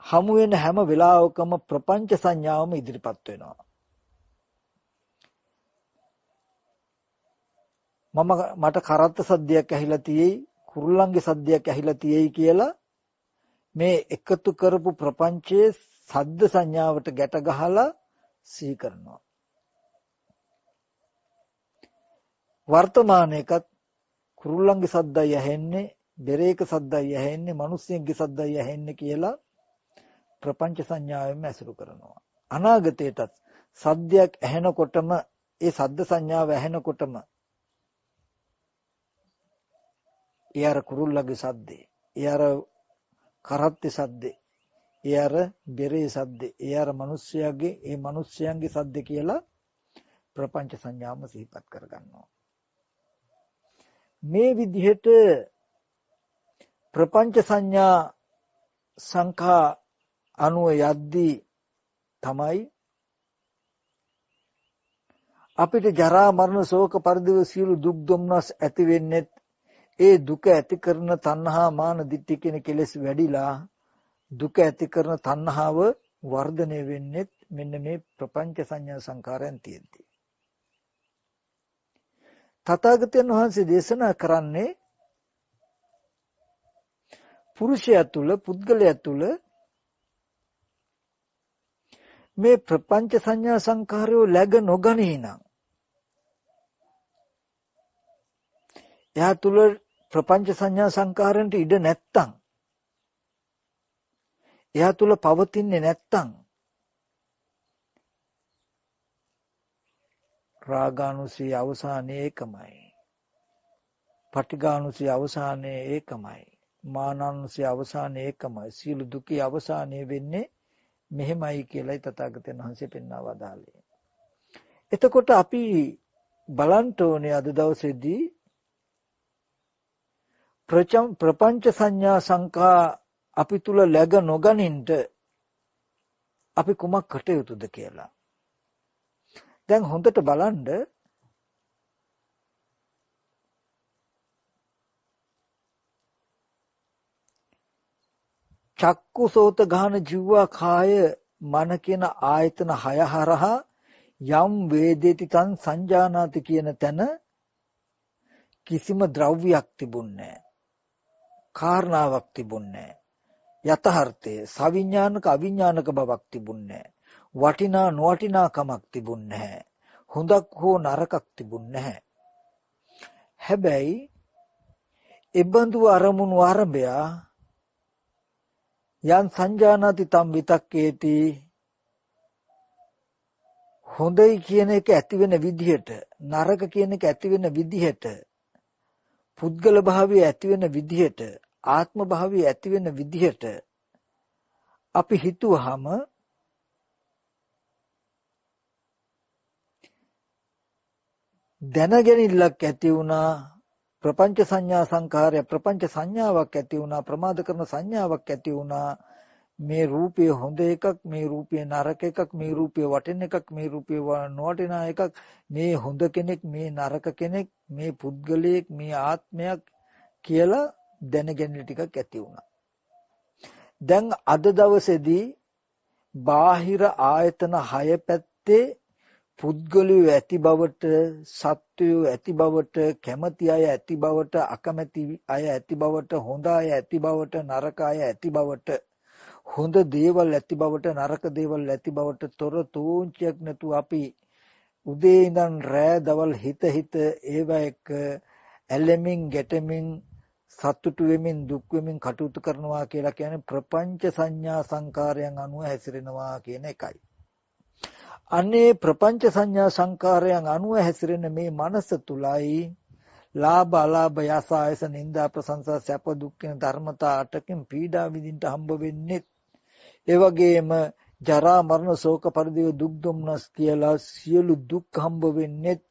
Speaker 1: හමු වෙන හැම වෙලාවකම ප්‍රපංච සංඥාවම ඉදිරිපත් වෙනවා. මට කරත්ත සද්දයක් ඇහිලා තියෙයි, කුරුල්ලන්ගේ සද්දයක් ඇහිලා තියෙයි කියලා මේ එකතු කරපු ප්‍රපංචයේ සද්ද සංඥාවට ගැට ගහලා සිහි කරනවා. වර්තමානයේකත් කුරුල්ලන්ගේ සද්දයි ඇහෙන්නේ, බෙරේක සද්දයි ඇහෙන්නේ, මිනිස්සුන්ගේ සද්දයි ඇහෙන්නේ කියලා ප්‍රපංච සංඥාවෙන්ම ඇසුරු කරනවා. අනාගතයටත් සද්දයක් ඇහෙනකොටම ඒ සද්ද සංඥාව ඇහෙනකොටම ඒ අර කුරුල්ලගේ සද්දේ, ඒ අර කරත්තේ සද්දේ, ඒ අර බෙරේ සද්දේ, ඒ අර මිනිස්යන්ගේ සද්දේ කියලා ප්‍රපංච සංඥාවම සිහිපත් කරගන්නවා. මේ විදිහට ප්‍රපංච සංඥා සංඛා අනුව යද්දී තමයි අපිට ජරා මරණ ශෝක පරිදේව සියලු දුක් දුම්නස් ඇති වෙන්නේ. ඒ දුක ඇති කරන තණ්හා මාන දිට්ඨි කියන කෙලෙස් වැඩිලා දුක ඇති කරන තණ්හාව වර්ධනය වෙන්නේ මෙන්න මේ ප්‍රපංච සංඥා සංකාරයන් තියෙද්දී. තථාගතයන් වහන්සේ දේශනා කරන්නේ පුරුෂයා තුල, පුද්ගලයා තුල මේ ප්‍රපංච සංඥා සංකාරය läග නොගනී නම් එයා තුල ප්‍රපංච සංඥා සංකාරයන්ට ඉඩ නැත්තම්, එයා තුල පවතින්නේ නැත්තම් රාගානුසය අවසානයේ ඒකමයි, පටිඝානුසය අවසානයේ ඒකමයි, මානානුසය අවසානයේ ඒකමයි, සීල දුකේ අවසානයේ වෙන්නේ මෙහෙමයි කියලායි තථාගතයන් වහන්සේ පෙන්වා වදාළේ. එතකොට අපි බලන්න ඕනේ අද දවසේදී ප්‍රපංච සංඥා සංඛා අපි තුල läග නොගනින්ට අපි කුමක් කටයුතුද කියලා. දැන් හොඳට බලන්න චක්කු සෝත ගාන ජීවා කාය මන කියන ආයතන 6 හරහා යම් වේදේති තං සංජානාති කියන තැන කිසිම ද්‍රව්‍යයක් තිබුණේ නැහැ. කාරණාවක් තිබුණේ නැහැ. යථාර්ථයේ සවිඥානික අවිඥානික බවක් තිබුණේ නැහැ. වටිනා නොවටිනාකමක් තිබුණේ නැහැ. හොඳක් හෝ නරකක් තිබුණේ නැහැ. හැබැයි එබඳු අරමුණු ආරම්භය යන් සංජානාති තම් විතක්කේති හොඳයි කියන එක ඇති වෙන විදිහට නරක කියන එක ඇති වෙන විදිහට පුද්ගල භාවය ඇති වෙන විදිහට ආත්ම භාවය ඇති වෙන විදිහට අපි හිතුවහම දැනගැනිල්ලක් ඇති වුණා ප්‍රපංච සංඥා සංඛාරය ප්‍රපංච සංඥාවක් ඇති වුණා ප්‍රමාද කරන සංඥාවක් ඇති වුණා මේ රූපය හොඳ එකක් මේ රූපය නරක එකක් මේ රූපය වටින එකක් මේ රූපය නොවටිනා එකක් මේ හොඳ කෙනෙක් මේ නරක කෙනෙක් මේ පුද්ගලයෙක් මේ ආත්මයක් කියලා දැනගැනීම ටිකක් ඇති වුණා. දැන් අද දවසේදී බාහිර ආයතන 6 පැත්තේ පුද්ගලයෝ ඇති බවට සත්වයෝ ඇති බවට කැමැති අය ඇති බවට අකමැති අය ඇති බවට හොඳ අය ඇති බවට නරක අය ඇති බවට හොඳ දේවල් ඇති බවට නරක දේවල් ඇති බවට තොර තෝංචයක් නැතුව අපි උදේ ඉඳන් රෑ දවල් හිත ඒව එක ඇලෙමින් ගැටෙමින් සතුටු වෙමින් දුක් වෙමින් කටයුතු කරනවා කියලා කියන්නේ ප්‍රපංච සංඥා සංකාරයන් අනුව හැසිරෙනවා කියන එකයි. අනේ ප්‍රපංච සංඥා සංකාරයන් අනුව හැසිරෙන මේ මනස තුලයි ලාභ අලාභ යස ආයස නිന്ദා ප්‍රශංසා සැප දුක් කියන ධර්මතා 8කින් පීඩා විඳින්න හම්බ වෙන්නේ. ඒ වගේම ජරා මරණ ශෝක පරිදේව දුක් දුම්නස් කියලා සියලු දුක් හම්බ වෙන්නේ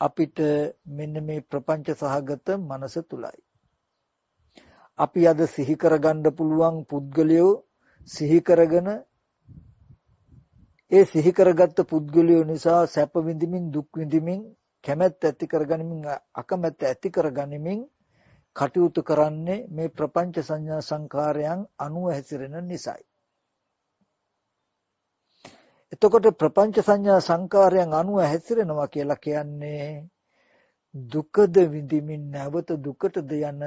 Speaker 1: අපිට මෙන්න මේ ප්‍රපංච සහගත මනස තුලයි. අපි අද සිහි කරගන්න පුළුවන් පුද්ගලයෝ සිහි කරගෙන ඒ සිහි කරගත්ත පුද්ගලයෝ නිසා සැප විඳිමින් දුක් විඳිමින් කැමැත්ත ඇති කරගනිමින් අකමැත්ත ඇති කරගනිමින් කටයුතු කරන්නේ මේ ප්‍රපංච සංඥා සංකාරයන් අනුව හැසිරෙන නිසායි. එතකොට ප්‍රපංච සංඥා සංකාරයන් අනුව හැසිරෙනවා කියලා කියන්නේ දුකද විඳිමින් නැවත දුකටද යන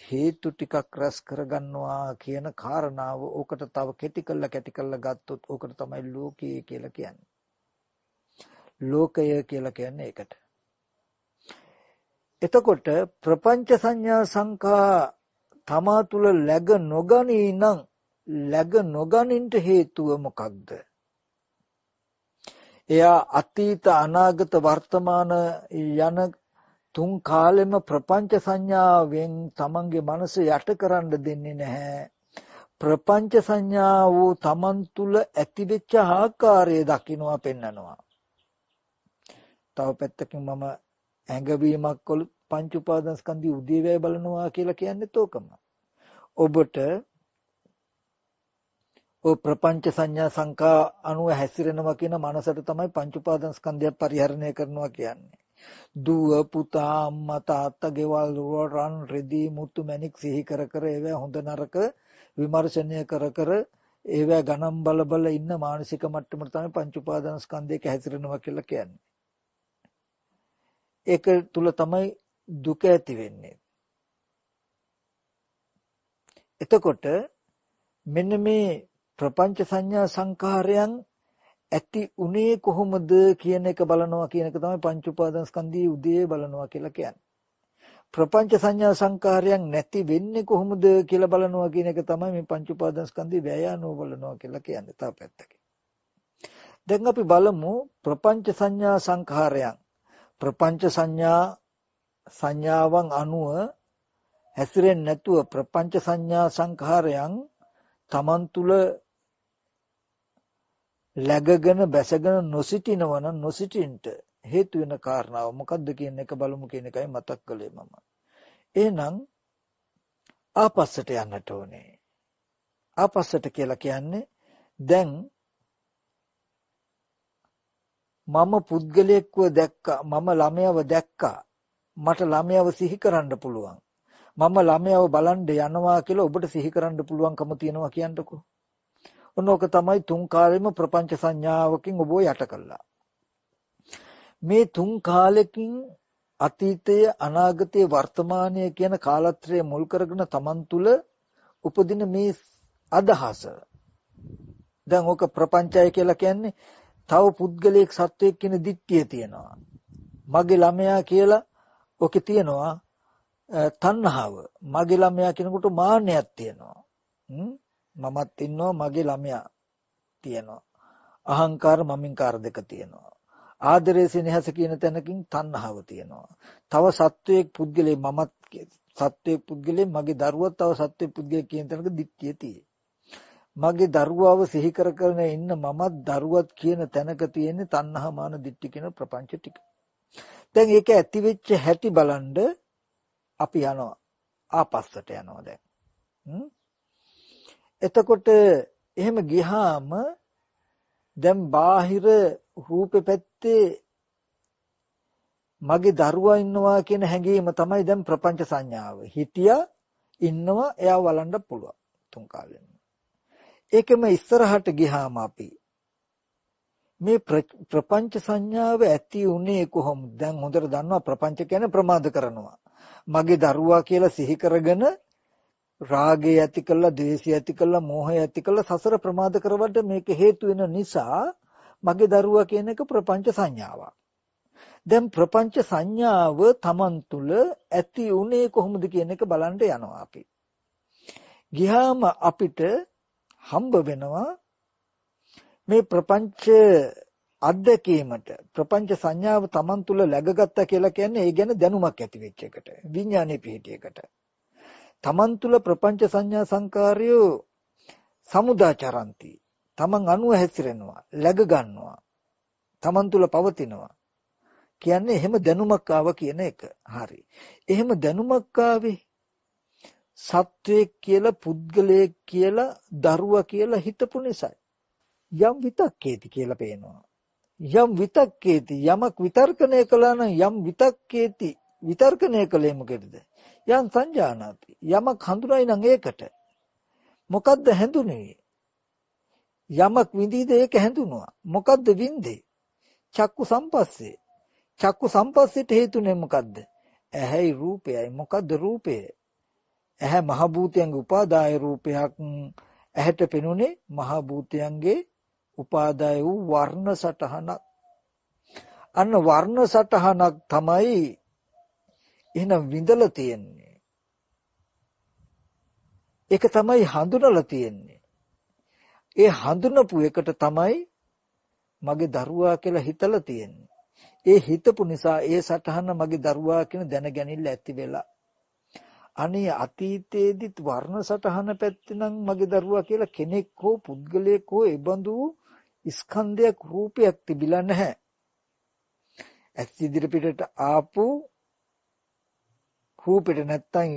Speaker 1: හේතු ටිකක් රැස් කරගන්නවා කියන කාරණාව. ඕකට තව කැටි කළා ගත්තොත් ඕකට තමයි ලෝකය කියලා කියන්නේ. ලෝකය කියලා කියන්නේ ඒකට. එතකොට ප්‍රපංච සංඥා සංඛා තමා තුල läග නොගනී නම් läග නොගනින්ට හේතුව මොකක්ද? එයා අතීත අනාගත වර්තමාන යන තුන් කාලෙම ප්‍රපංච සංඥාවෙන් තමන්ගේ මනස යටකරන්න දෙන්නේ නැහැ. ප්‍රපංච සංඥාව තමන් තුල ඇතිවෙච්ච ආකාරය දකින්නවා පෙන්නනවා. තව පැත්තකින් මම ඇඟවීමක් කොළු පංච උපාදානස්කන්ධي උදේවැය බලනවා කියලා කියන්නේත් ඕකම. ඔබට ඔය ප්‍රපංච සංඥා සංකා අනුව හැසිරෙනවා කියන මනසට තමයි පංච උපාදානස්කන්ධය පරිහරණය කරනවා කියන්නේ. දුව පුතා අම්මා තාත්තා ගෙවල් රන් රෙදි මුතු මැණික් සිහි කර කර ඒවා හොඳ නරක විමර්ශනය කර කර ඒවා ගණන් බල ඉන්න මානසික මට්ටමට තමයි පංච උපාදානස්කන්ධයක හැසිරෙනවා කියලා කියන්නේ. ඒක තුල තමයි දුක ඇති වෙන්නේ. එතකොට මෙන්න මේ ප්‍රපංච සංඥා සංඛාරයන් ඇති උනේ කොහොමද කියන එක බලනවා කියන එක තමයි පංච උපාදානස්කන්ධයේ උදේ බලනවා කියලා කියන්නේ. ප්‍රපංච සංඥා සංඛාරයන් නැති වෙන්නේ කොහොමද කියලා බලනවා කියන එක තමයි මේ පංච උපාදානස්කන්ධයේ වැයano බලනවා කියලා කියන්නේ. තව පැත්තකින්. දැන් අපි බලමු ප්‍රපංච සංඥා සංඛාරයන්. ප්‍රපංච සංඥාවන් අනුව හැසිරෙන්නේ නැතුව ප්‍රපංච සංඥා සංඛාරයන් තමන් තුල läගගෙන බැසගෙන නොසිටිනවන නොසිටින්ට හේතු වෙන කාරණාව මොකද්ද කියන එක බලමු කියන එකයි මතක් කළේ මම. එහෙනම් ආපස්සට යන්නට ඕනේ. ආපස්සට කියලා කියන්නේ දැන් මම පුද්ගලයෙක්ව දැක්කා, මම ළමයව දැක්කා, මට ළමයව සිහි කරන්න පුළුවන්, මම ළමයව බලන්න යනවා කියලා ඔබට සිහි කරන්න පුළුවන්කම තියෙනවා කියන්නකෝ. ඔනෝක තමයි තුන් කාලෙම ප්‍රපංච සංඥාවකින් ඔබව යට කළා. මේ තුන් කාලෙකින් අතීතය, අනාගතය, වර්තමානය කියන කාලත්‍රය මුල් කරගෙන Taman තුල උපදින මේ අදහස. දැන් ඕක ප්‍රපංචය කියලා කියන්නේ තව පුද්ගලයෙක් සත්වයක් කියන දිට්ඨිය තියෙනවා. මගේ ළමයා කියලා ඕකේ තියෙනවා තණ්හාව. මගේ ළමයා කෙනෙකුට මාන්නයක් තියෙනවා. මමත් ඉන්නවා මගේ ළමයා තියෙනවා. අහංකාර මමින්කාර දෙක තියෙනවා. ආදරය සෙනෙහස කියන තැනකින් තණ්හාව තියෙනවා. තව සත්වයක් පුද්ගලයෙක් මමත් සත්වයක් පුද්ගලයෙක් මගේ දරුවා තව සත්වයක් පුද්ගලයෙක් කියන තැනක දිට්ඨිය තියෙයි. මගේ දරුවාව සිහි කරගෙන ඉන්න මමත් දරුවත් කියන තැනක තියෙන තණ්හා මාන දිට්ඨි කියන ප්‍රපංච ටික. දැන් ඒක ඇති වෙච්ච හැටි බලන්ඩ අපි යනවා ආපස්සට යනවා දැන්. එතකොට එහෙම ගියාම දැන් බාහිර රූපේ පැත්තේ මගේ දරුවා ඉන්නවා කියන හැඟීම තමයි දැන් ප්‍රපංච සංඥාව. හිතියා ඉන්නවා එයා වළඳ පුළුවන් තුන් කාලෙම. ඒකෙම ඉස්සරහට ගියාම අපි මේ ප්‍රපංච සංඥාව ඇති උනේ කොහොමද? දැන් හොඳට දන්නවා ප්‍රපංච කියන්නේ ප්‍රමාද කරනවා. මගේ දරුවා කියලා සිහි කරගෙන රාගය ඇති කළා, ද්වේෂය ඇති කළා, මෝහය ඇති කළා සසර ප්‍රමාද කරවන්න මේක හේතු වෙන නිසා මගේ දරුවා කියන එක ප්‍රපංච සංඥාවක්. දැන් ප්‍රපංච සංඥාව Taman තුල ඇති උනේ කොහොමද කියන එක බලන්න යනවා අපි. ගියාම අපිට හම්බ වෙනවා මේ ප්‍රපංච අධ්‍යක්ීමට ප්‍රපංච සංඥාව Taman තුල läගගත්තා කියලා කියන්නේ ඒ ගැන දැනුමක් ඇති වෙච්ච එකට, විඥානයේ පිහිටියකට. Taman තුල ප්‍රපංච සංඥා සංකාරය සමුදාචරಂತಿ. Taman අනුව හැසිරෙනවා, läග ගන්නවා. Taman තුල පවතිනවා. කියන්නේ එහෙම දැනුමක් ආව කියන එක. හරි. එහෙම දැනුමක් ආවේ සත්වයක් කියලා, පුද්ගලයෙක් කියලා, දරුවා කියලා හිතපු නිසා. යම් විතක්කේති කියලා පේනවා. යම් විතක්කේති යමක් විතර්කණය කළා නම් යම් විතක්කේති විතර්කණය කළේ මොකේද? යම් සංජානාති යමක් හඳුනයි නම් ඒකට. මොකද්ද හැඳුනේ? යමක් විඳීද ඒක හැඳුනුවා. මොකද්ද විඳේ? චක්කු සම්පස්සේ. චක්කු සම්පස්සෙට හේතුනේ මොකද්ද? ඇහැයි රූපයයි. මොකද්ද රූපය? ඇහැ මහ භූතයන්ගේ උපාදාය රූපයක්. ඇහැට පෙනුනේ මහ භූතයන්ගේ උපාදාය වූ වර්ණ සටහනක්. අන්න වර්ණ සටහනක් තමයි එහෙනම් විඳලා තියෙන්නේ. ඒක තමයි හඳුනලා තියෙන්නේ. ඒ හඳුනපු එකට තමයි මගේ දරුවා කියලා හිතලා තියෙන්නේ. ඒ හිතපු නිසා ඒ සටහන මගේ දරුවා කියන දැනගැනිල්ල ඇති වෙලා. අනේ අතීතයේදීත් වර්ණ සටහන පැත්තේ නම් මගේ දරුවා කියලා කෙනෙක් හෝ පුද්ගලයෙක් හෝ ඒබඳු ස්කන්ධයක් රූපයක් තිබිලා නැහැ. ඇස් ඉදිරිපිටට ආපු රූපෙට නැත්තම්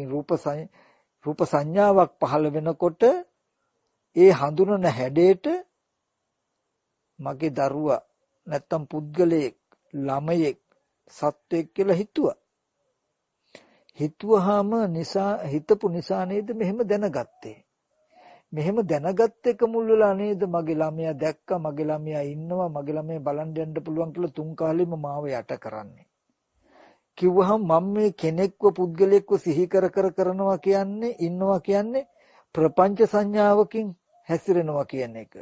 Speaker 1: රූප සංඥාවක් පහළ වෙනකොට ඒ හඳුනන හැඩයට මගේ දරුවා නැත්තම් පුද්ගලයෙක්, ළමයෙක්, සත්වෙක් කියලා හිතුවා. හිතුවාම නිසා හිතපු නිසා නේද මෙහෙම දැනගත්තේ. මෙහෙම දැනගත්ත එක මුල් වෙලා නේද මගේ ළමයා දැක්කා, මගේ ළමයා ඉන්නවා, මගේ ළමයා බලන් යන්න පුළුවන් කියලා තුන් කාලෙම මාව යට කරන්නේ. කිව්වහම මම මේ කෙනෙක්ව පුද්ගලයෙක්ව සිහි කරනවා කියන්නේ, ඉන්නවා කියන්නේ ප්‍රපංච සංඥාවකින් හැසිරෙනවා කියන එක.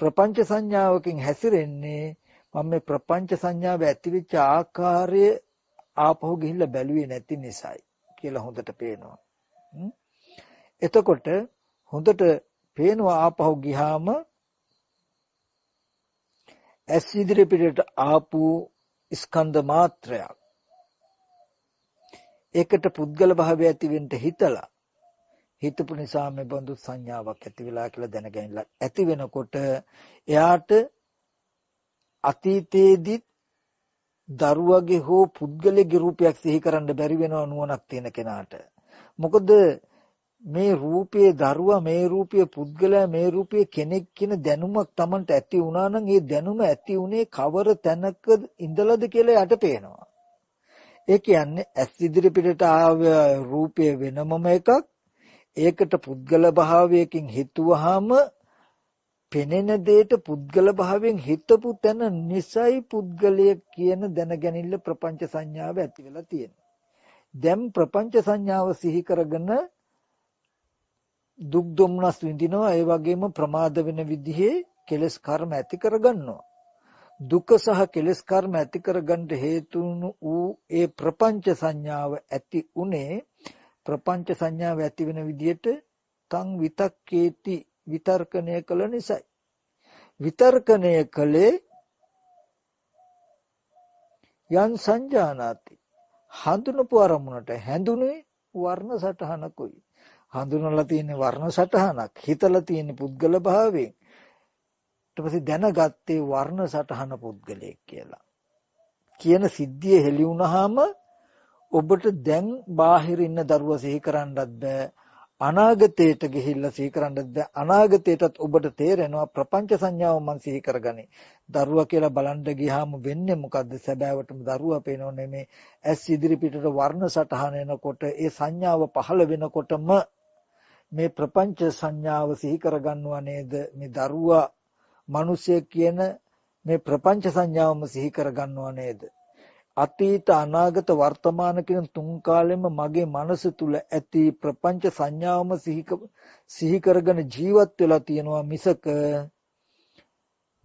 Speaker 1: ප්‍රපංච සංඥාවකින් හැසිරෙන්නේ මම මේ ප්‍රපංච සංඥාව ඇතිවෙච්ච ආකාරය ආපහු ගිහිල්ලා බැලුවේ නැති නිසායි කියලා හොඳට පේනවා. එතකොට හොඳට පේනවා ආපහු ගියාම ඇස් ඉදිරිපිටට ආපු ස්කන්ධ මාත්‍රයක්. ඒකට පුද්ගල භාවය ඇති වෙන්න හිතපු නිසා මේ බඳු සංඥාවක් ඇති වෙලා කියලා දැනගැනලා ඇති වෙනකොට එයාට අතීතයේදී දරුවගේ හෝ පුද්ගලයාගේ රූපයක් සිහි කරන්න බැරි වෙනව නුවණක් තියෙන කෙනාට. මොකද මේ රූපයේ දරුවා, මේ රූපයේ පුද්ගලයා, මේ රූපයේ කෙනෙක් කියන දැනුමක් Tamanට ඇති වුණා නම් ඒ දැනුම ඇති උනේ කවර තැනක ඉඳලාද කියලා යට පේනවා. ඒ කියන්නේ ඇස් ඉදිරි පිටට ආව රූපය වෙනමම එකක්. ඒකට පුද්ගල භාවයකින් හිතුවාම පෙනෙන දෙයට පුද්ගල භාවයෙන් හිතපු තැන නිසයි පුද්ගලය කියන දැනගැනිල්ල ප්‍රපංච සංඥාව ඇති වෙලා තියෙනවා. දැන් ප්‍රපංච සංඥාව සිහි කරගෙන දුක් දුම්නස් විඳිනවා. ඒ වගේම ප්‍රමාද වෙන විදිහේ කෙලස් කර්ම ඇති කරගන්නවා. දුක සහ කෙලස් කර්ම ඇති කරගන්න හේතු වූ ඒ ප්‍රපංච සංඥාව ඇති උනේ ප්‍රපංච සංඥාව ඇති වෙන විදිහට තං විතක්කේති විතර්කණය කළ නිසායි. විතර්කණය කළේ යන් සංජානාති හඳුනපු අරමුණට හැඳුනේ වර්ණ සටහනකුයි. හඳුනලා තියෙන වර්ණ සටහනක්, හිතලා තියෙන පුද්ගල භාවයෙන් ඊට පස්සේ දැනගත්තේ වර්ණ සටහන පුද්ගලයෙක් කියලා. කියන සිද්ධිය හෙළි වුණාම ඔබට දැන් බාහිර ඉන්න දරුවා සිහි කරන්නත් බෑ. අනාගතයට ගිහිල්ලා සිහි කරන්නත් බෑ. අනාගතයටත් ඔබට තේරෙනවා ප්‍රපංච සංඥාව මං සිහි කරගන්නේ. දරුවා කියලා බලන්න ගියාම වෙන්නේ මොකද්ද? සැබෑවටම දරුවා පේනව නෙමේ. ඇස් ඉදිරි පිටට වර්ණ සටහන එනකොට ඒ සංඥාව පහළ වෙනකොටම මේ ප්‍රපංච සංඥාව සිහි කරගන්නවා නේද? මේ දරුවා මිනිසෙක් කියන මේ ප්‍රපංච සංඥාවම සිහි කරගන්නවා නේද? අතීත අනාගත වර්තමාන කියන තුන් කාලෙම මගේ මනස තුල ඇති ප්‍රපංච සංඥාවම සිහි කරගෙන ජීවත් වෙලා තියෙනවා මිසක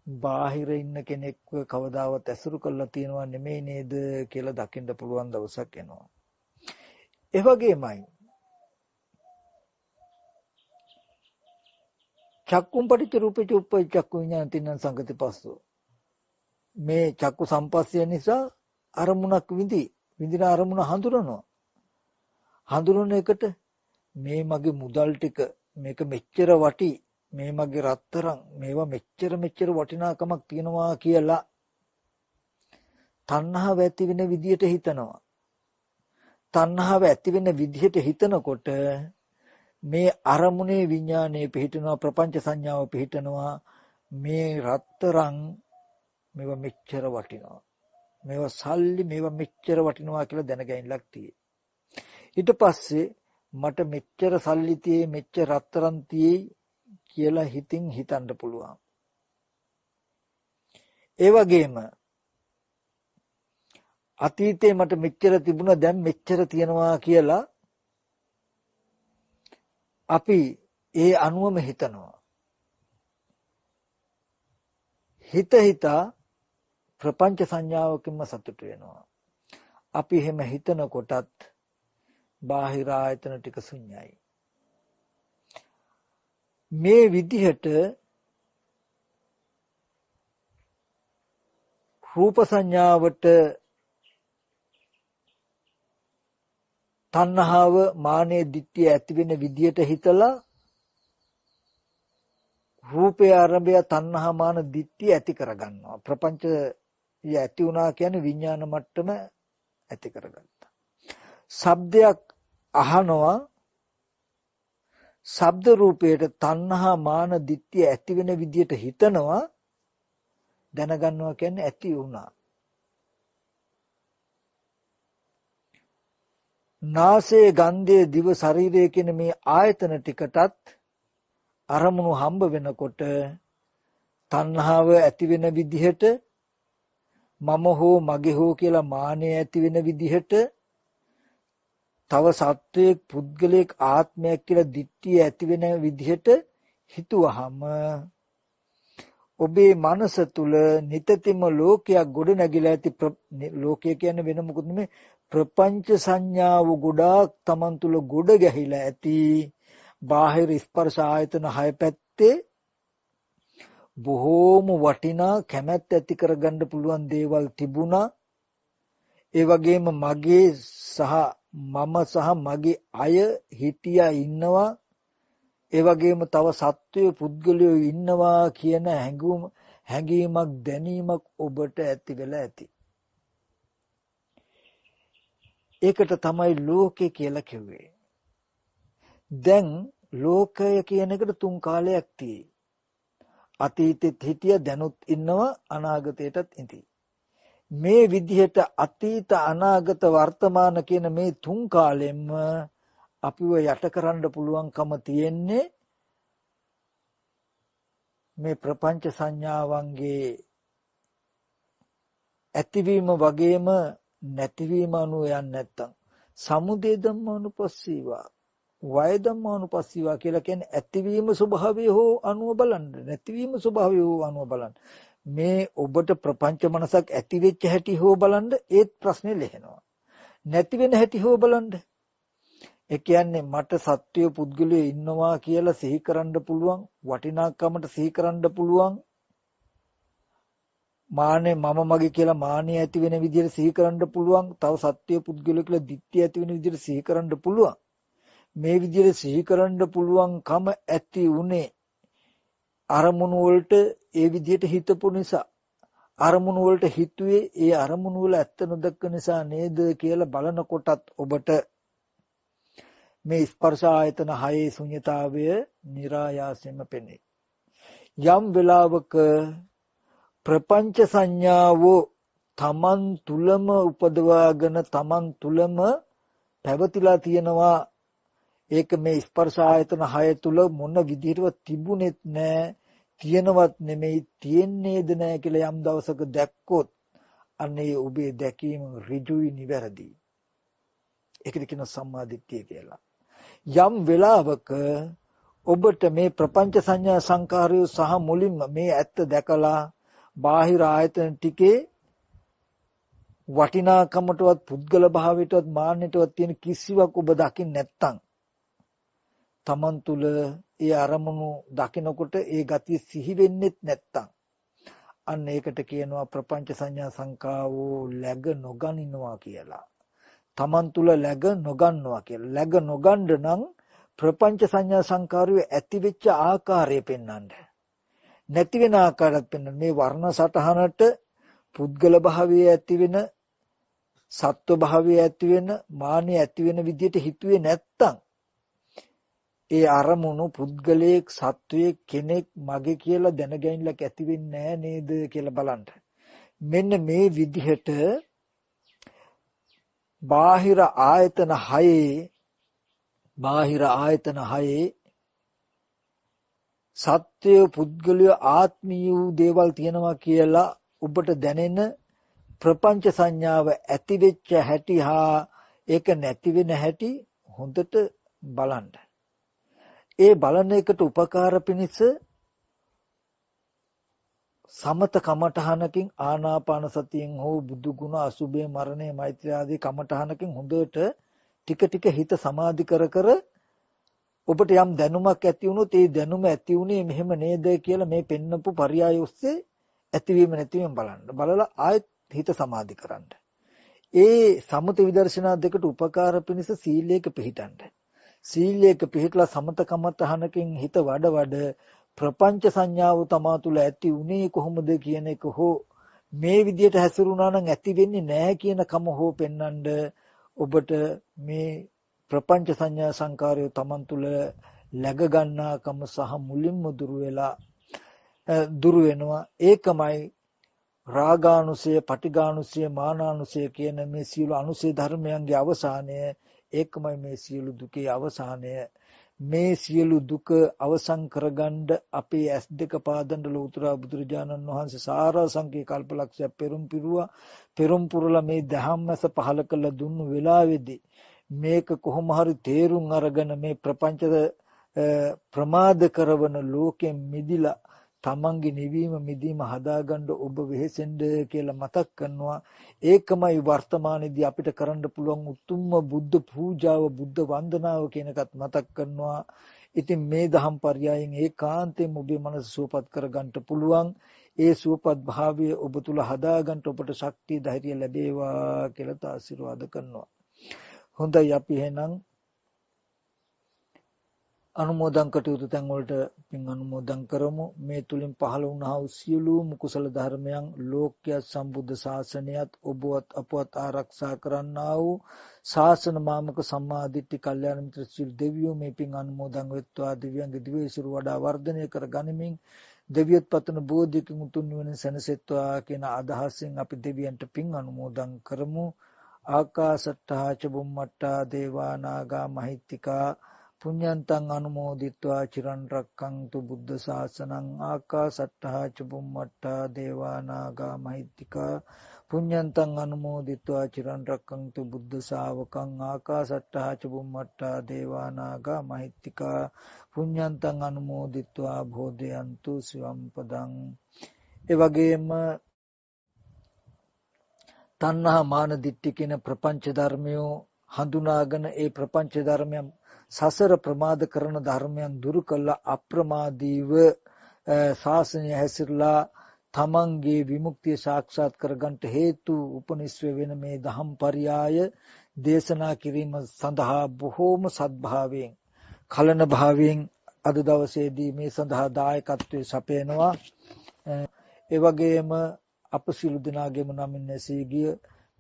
Speaker 1: බාහිර ඉන්න කෙනෙක්ව කවදාවත් ඇසුරු කරලා තියෙනවා නෙමෙයි නේද කියලා දකින්න පුළුවන් දවසක් එනවා. ඒ වගේමයි චක්කුම් පටිච්ච රූපේ උප්පයි චක්කු විඥාන තින්න සංගති පස්සෝ. මේ චක්කු සම්පස්සය නිසා අරමුණක් විඳින අරමුණ හඳුනනවා. හඳුනන එකට මේ මගේ මුදල් ටික, මේක මෙච්චර වටි, මේ මගේ රත්තරන්, මේවා මෙච්චර වටිනාකමක් තියනවා කියලා තණ්හාව ඇති වෙන විදියට හිතනවා. තණ්හාව ඇති වෙන විදියට හිතනකොට මේ අරමුණේ විඥානයේ පිහිටනවා, ප්‍රපංච සංඥාව පිහිටනවා. මේ රත්තරන් මේවා මෙච්චර වටිනවා, මේවා සල්ලි මේවා මෙච්චර වටිනවා කියලා දැනගැනින්නක් තියෙයි. ඊට පස්සේ මට මෙච්චර සල්ලි තියෙයි, මෙච්චර රත්තරන් තියෙයි කියලා හිතින් හිතන්න පුළුවන්. ඒ වගේම අතීතේ මට මෙච්චර තිබුණා, දැන් මෙච්චර තියනවා කියලා අපි ඒ අනුවම හිතනවා. හිතා ප්‍රපංච සංඥාවකින්ම සතුට වෙනවා. අපි එහෙම හිතනකොටත් බාහිර ආයතන ටික ශුන්‍යයි. මේ විදිහට රූප සංඥාවට තණ්හාව, මානෙ, ditthිය ඇති වෙන විදියට හිතලා රූපය ආරම්භය තණ්හා, මාන, ditthිය ඇති කරගන්නවා. ප්‍රපංචය ඇති වුණා කියන්නේ විඥාන මට්ටම ඇති කරගත්තා. ශබ්දයක් අහනවා, ශබ්ද රූපයට තණ්හා, මාන, ditthිය ඇති වෙන විදියට හිතනවා, දැනගන්නවා කියන්නේ ඇති වුණා. නාසයේ ගන්ධයේ දිව ශරීරයේ කියන මේ ආයතන ටිකටත් අරමුණු හම්බ වෙනකොට තණ්හාව ඇති වෙන විදිහට, මම හෝ මගේ හෝ කියලා මානය ඇති වෙන විදිහට, තව සත්වයක්, පුද්ගලයෙක්, ආත්මයක් කියලා ditthිය ඇති වෙන විදිහට හිතුවහම ඔබේ මනස තුල නිතතිම ලෝකයක් ගොඩ නැගිලා ඇති. ලෝකය කියන්නේ වෙන මොකුත් නෙමෙයි, ප්‍රපංච සංඥාව ගොඩාක් Taman තුල ගොඩ ගැහිලා ඇති. බාහිර ස්පර්ශ ආයතන හය පැත්තේ බොහෝම වටිනා, කැමැත්ත ඇති කරගන්න පුළුවන් දේවල් තිබුණා. ඒ වගේම මගේ සහ මම සහ මගේ අය හිටියා ඉන්නවා. ඒ වගේම තව සත්වයේ පුද්ගලයෝ ඉන්නවා කියන හැඟීමක් දැනීමක් ඔබට ඇති වෙලා ඇති. ඒකට තමයි ලෝකේ කියලා කිව්වේ. දැන් ලෝකය කියන එකට තුන් කාලයක් තියෙයි. අතීතෙත් හිටිය දැනුත් ඉන්නවා අනාගතයටත් ඉඳී. මේ විදිහට අතීත අනාගත වර්තමාන කියන මේ තුන් කාලෙම අපිව යට කරන්න පුළුවන්කම තියෙන්නේ මේ ප්‍රපංච සංඥාවන්ගේ ඇතිවීම වගේම නැතිවීම අනුව යන්නේ නැත්තම් සමුදය ධම්මානුපස්සීවා වය ධම්මානුපස්සීවා කියලා කියන්නේ ඇතිවීම ස්වභාවය හෝ අනුව බලන්න නැතිවීම ස්වභාවය හෝ අනුව බලන්න මේ ඔබට ප්‍රපංච මනසක් ඇති වෙච්ච හැටි හෝ බලන්න ඒත් ප්‍රශ්නේ ලෙහෙනවා නැති වෙන හැටි හෝ බලන්න ඒ කියන්නේ මට සත්‍ය පුද්ගලයෝ ඉන්නවා කියලා සිහි කරන්න පුළුවන් වටිනාකමට සිහි කරන්න පුළුවන් මාන්නේ මම මගේ කියලා මාන්නේ ඇති වෙන විදිහට සිහි කරන්න පුළුවන් තව සත්‍ය පුද්ගලයෝ කියලා ditthිය ඇති වෙන විදිහට සිහි කරන්න පුළුවන් මේ විදිහට සිහි කරන්න පුළුවන්කම ඇති උනේ අරමුණු වලට ඒ විදිහට හිතපු නිසා අරමුණු වලට හිතුවේ ඒ අරමුණු වල ඇත්ත නොදක්ක නිසා නේද කියලා බලනකොටත් ඔබට මේ ස්පර්ශ ආයතන හයේ ශුන්‍යතාවය નિરાයාසයෙන්ම පෙනේ. යම් වෙලාවක ප්‍රපංච සංඥාව තමන් තුලම උපදවාගෙන තමන් තුලම පැවතිලා තියෙනවා. ඒක මේ ස්පර්ශ ආයතන හය තුල මොන විදිහටවත් තිබුණෙත් නැහැ. තියෙනවත් නෙමෙයි තියෙන්නේද නැහැ කියලා යම් දවසක දැක්කොත් අනේ ඔබේ දැකීම ඍජුයි නිවැරදි. ඒකද කියන සම්මා දිට්ඨිය කියලා. යම් වෙලාවක ඔබට මේ ප්‍රපංච සංඥා සංකාරය සහ මුලින්ම මේ ඇත්ත දැකලා බාහිර ආයතන ටිකේ වටිනාකමටවත් පුද්ගල භාවයටවත් මාන්නයටවත් තියෙන කිසිවක් ඔබ දකින්න නැත්තම් තමන් තුළ ඒ අරමුණු දකිනකොට ඒ ගතිය සිහි වෙන්නෙත් නැත්තම් අන්න ඒකට කියනවා ප්‍රපංච සංඥා සංකාවෝ läග නොගනිනවා කියලා. තමන් තුළ läග නොගන්නවා කියලා. läග නොගන්න නම් ප්‍රපංච සංඥා සංකාරය ඇති වෙච්ච ආකාරය පෙන්වන්න. නැති වෙන ආකාරයක් පෙන්වන්න. මේ වර්ණ සටහනට පුද්ගල භාවයේ ඇති වෙන සත්ව භාවයේ ඇති වෙන මානිය ඇති වෙන විදිහට හිතුවේ නැත්තම් ඒ අරමුණු පුද්ගලයෙක් සත්වයෙක් කෙනෙක් මගේ කියලා දැනගැනින්නක් ඇති වෙන්නේ නැහැ නේද කියලා බලන්න. මෙන්න මේ විදිහට බාහිර ආයතන හයේ සත්‍ය පුද්ගලය ආත්මීය වූ දේවල් තියෙනවා කියලා ඔබට දැනෙන ප්‍රපංච සංඥාව ඇති වෙච්ච හැටි හා ඒක නැති වෙන හැටි හොඳට බලන්න. ඒ බලන එකට උපකාර පිණිස සමත කමඨහනකින් ආනාපාන සතියෙන් හෝ බුදු ගුණ අසුභේ මරණය මෛත්‍රී ආදී කමඨහනකින් හොඳට ටික ටික හිත සමාධි කර කර ඔබට යම් දැනුමක් ඇති වුණොත් ඒ දැනුම ඇති උනේ මෙහෙම නේද කියලා මේ පෙන්නපු පරයය ඔස්සේ ඇතිවීම නැතිවීම බලන්න. බලලා ආයෙත් හිත සමාධි කරන්න. ඒ සමත විදර්ශනා දෙකට උපකාර පිණිස සීලයක පිහිටන්න. සීලයක පිහිටලා සමත කමඨහනකින් හිත වඩ ප්‍රපංච සංඥාව තමා තුළ ඇති උනේ කොහොමද කියන එක හෝ මේ විදිහට හැසිරුණා නම් ඇති වෙන්නේ නැහැ කියන කම හෝ පෙන්වන්න ඔබට මේ ප්‍රපංච සංඥා සංකාරය තමන් තුළ läග ගන්නාකම සහ මුලින්ම දුරු වෙනවා. ඒකමයි රාගානුසය, පටිඝානුසය, මානානුසය කියන මේ සියලු අනුසය ධර්මයන්ගේ අවසානය. ඒකමයි මේ සියලු දුකේ අවසානය. මේ සියලු දුක අවසන් කරගන්න අපේ ඇස් දෙක පාදන්න ලෝතර බුදුරජාණන් වහන්සේ සාරාංශික කල්පලක්ෂයක් පෙරම් පුරලා මේ ධම්මස පහල කළ දුන්නු වෙලාවේදී මේක කොහොම හරි තේරුම් අරගෙන මේ ප්‍රපංච ප්‍රමාද කරවන ලෝකෙන් මිදිලා තමන්ගේ නිවීම මිදීම හදාගන්න ඔබ වෙහෙසෙන්න කියලා මතක් කරනවා. ඒකමයි වර්තමානයේදී අපිට කරන්න පුළුවන් උතුම්ම බුද්ධ පූජාව, බුද්ධ වන්දනාව කියන එකත් මතක් කරනවා. ඉතින් මේ දහම් පරයයන් ඒකාන්තයෙන් ඔබේ මනස සුවපත් කරගන්න පුළුවන්. ඒ සුවපත් භාවය ඔබ තුල හදාගන්න ඔබට ශක්තිය ධෛර්යය ලැබේවා කියලා ආශිර්වාද කරනවා. හොඳයි අපි එහෙනම් අනුමෝදන් කටයුතු තැන් වලට පින් අනුමෝදන් කරමු. මේ තුලින් පහළ වුණා වූ සියලුම කුසල ධර්මයන් ලෝක්‍ය සම්බුද්ධ ශාසනයත් ඔබවත් අපවත් ආරක්ෂා කරන්නා වූ ශාසන මාමක සම්මාදිට්ඨි කල්යාණ මිත්‍ර සිල් දෙවියෝ මේ පින් අනුමෝදන් වෙත්වා. දිව්‍යංග දිවේශුරු වඩා වර්ධනය කර ගනිමින් දෙවියොත් පතන බෝධියකින් උතුම් නිවන සැනසෙත්වා කියන අදහසින් අපි දෙවියන්ට පින් අනුමෝදන් කරමු. ආකාසට්ටා ච බුම්මට්ටා දේවා නාග මහිත්‍තිකා පුඤ්ඤන්තං අනුමෝදිත්වා චිරන් රැක්කන්තු බුද්ධ ශාසනං. ආකාසට්ටා ච බුම්මට්ටා දේවා නාග මහිත්‍තිකා පුඤ්ඤන්තං අනුමෝදිත්වා චිරන් රැක්කන්තු බුද්ධ ශාවකං. ආකාසට්ටා ච බුම්මට්ටා දේවා නාග මහිත්‍තිකා පුඤ්ඤන්තං අනුමෝදිත්වා භෝදයන්තු සිවම් පදං. ඒ වගේම තණ්හා මාන දිට්ඨි කියන ප්‍රපංච ධර්මයෝ හඳුනාගෙන ඒ ප්‍රපංච ධර්මයන් සසර ප්‍රමාද කරන ධර්මයන් දුරු කළා අප්‍රමාදීව ශාසනය හැසිරලා තමන්ගේ විමුක්තිය සාක්ෂාත් කරගන්නට හේතු උපනිශ්‍රය වෙන මේ දහම් පරියාය දේශනා කිරීම සඳහා බොහෝම සද්භාවයෙන් කලන භාවයෙන් අද දවසේදී මේ සඳහා දායකත්වයේ සපයනවා. ඒ වගේම අප සිළු දෙනාගේම නමින් නැසී ගිය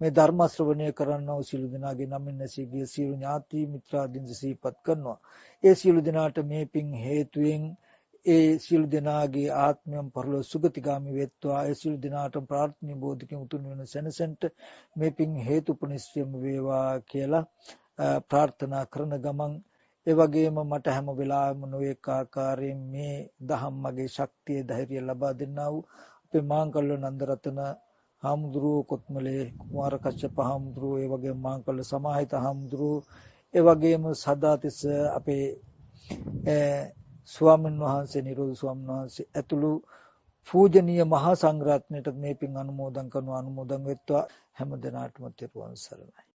Speaker 1: මේ ධර්ම ශ්‍රවණය කරන්නව සිළු දෙනාගේ නමින් නැසී ගිය සියලු ඥාති මිත්‍රාදීන් සිහිපත් කරනවා. ඒ සියලු දෙනාට මේ පින් හේතුයෙන් ඒ සියලු දෙනාගේ ආත්මයන් පරලෝ සුගතිගාමි වෙත්වා. ඒ සියලු දෙනාට ප්‍රාර්ථනීය බෝධිකෙ උතුම් වෙන සැනසෙන්ට මේ පින් හේතුපනිශ්‍රයම වේවා කියලා ප්‍රාර්ථනා කරන ගමන් ඒ වගේම මට හැම වෙලාවෙම නොඑක ආකාරයෙන් මේ දහම් මගේ ශක්තිය ධෛර්යය ලබා දෙන්නා වූ අපේ මාංකල්ල නන්දරතන හාමුදුරුවෝ කොත්මලේ කුමාර කච්චප හාමුදුරුවෝ ඒ වගේම මාංකල්ල සමාහිත හාමුදුරුවෝ ඒ වගේම සදාතිස්ස අපේ ස්වාමීන් වහන්සේ නිරෝධ ස්වාමීන් වහන්සේ ඇතුළු පූජනීය මහා සංඝරත්නයට මේ පින් අනුමෝදන් කරන අනුමෝදන් වෙත්වා. හැම දිනාටම තෙරුවන් සරණයි.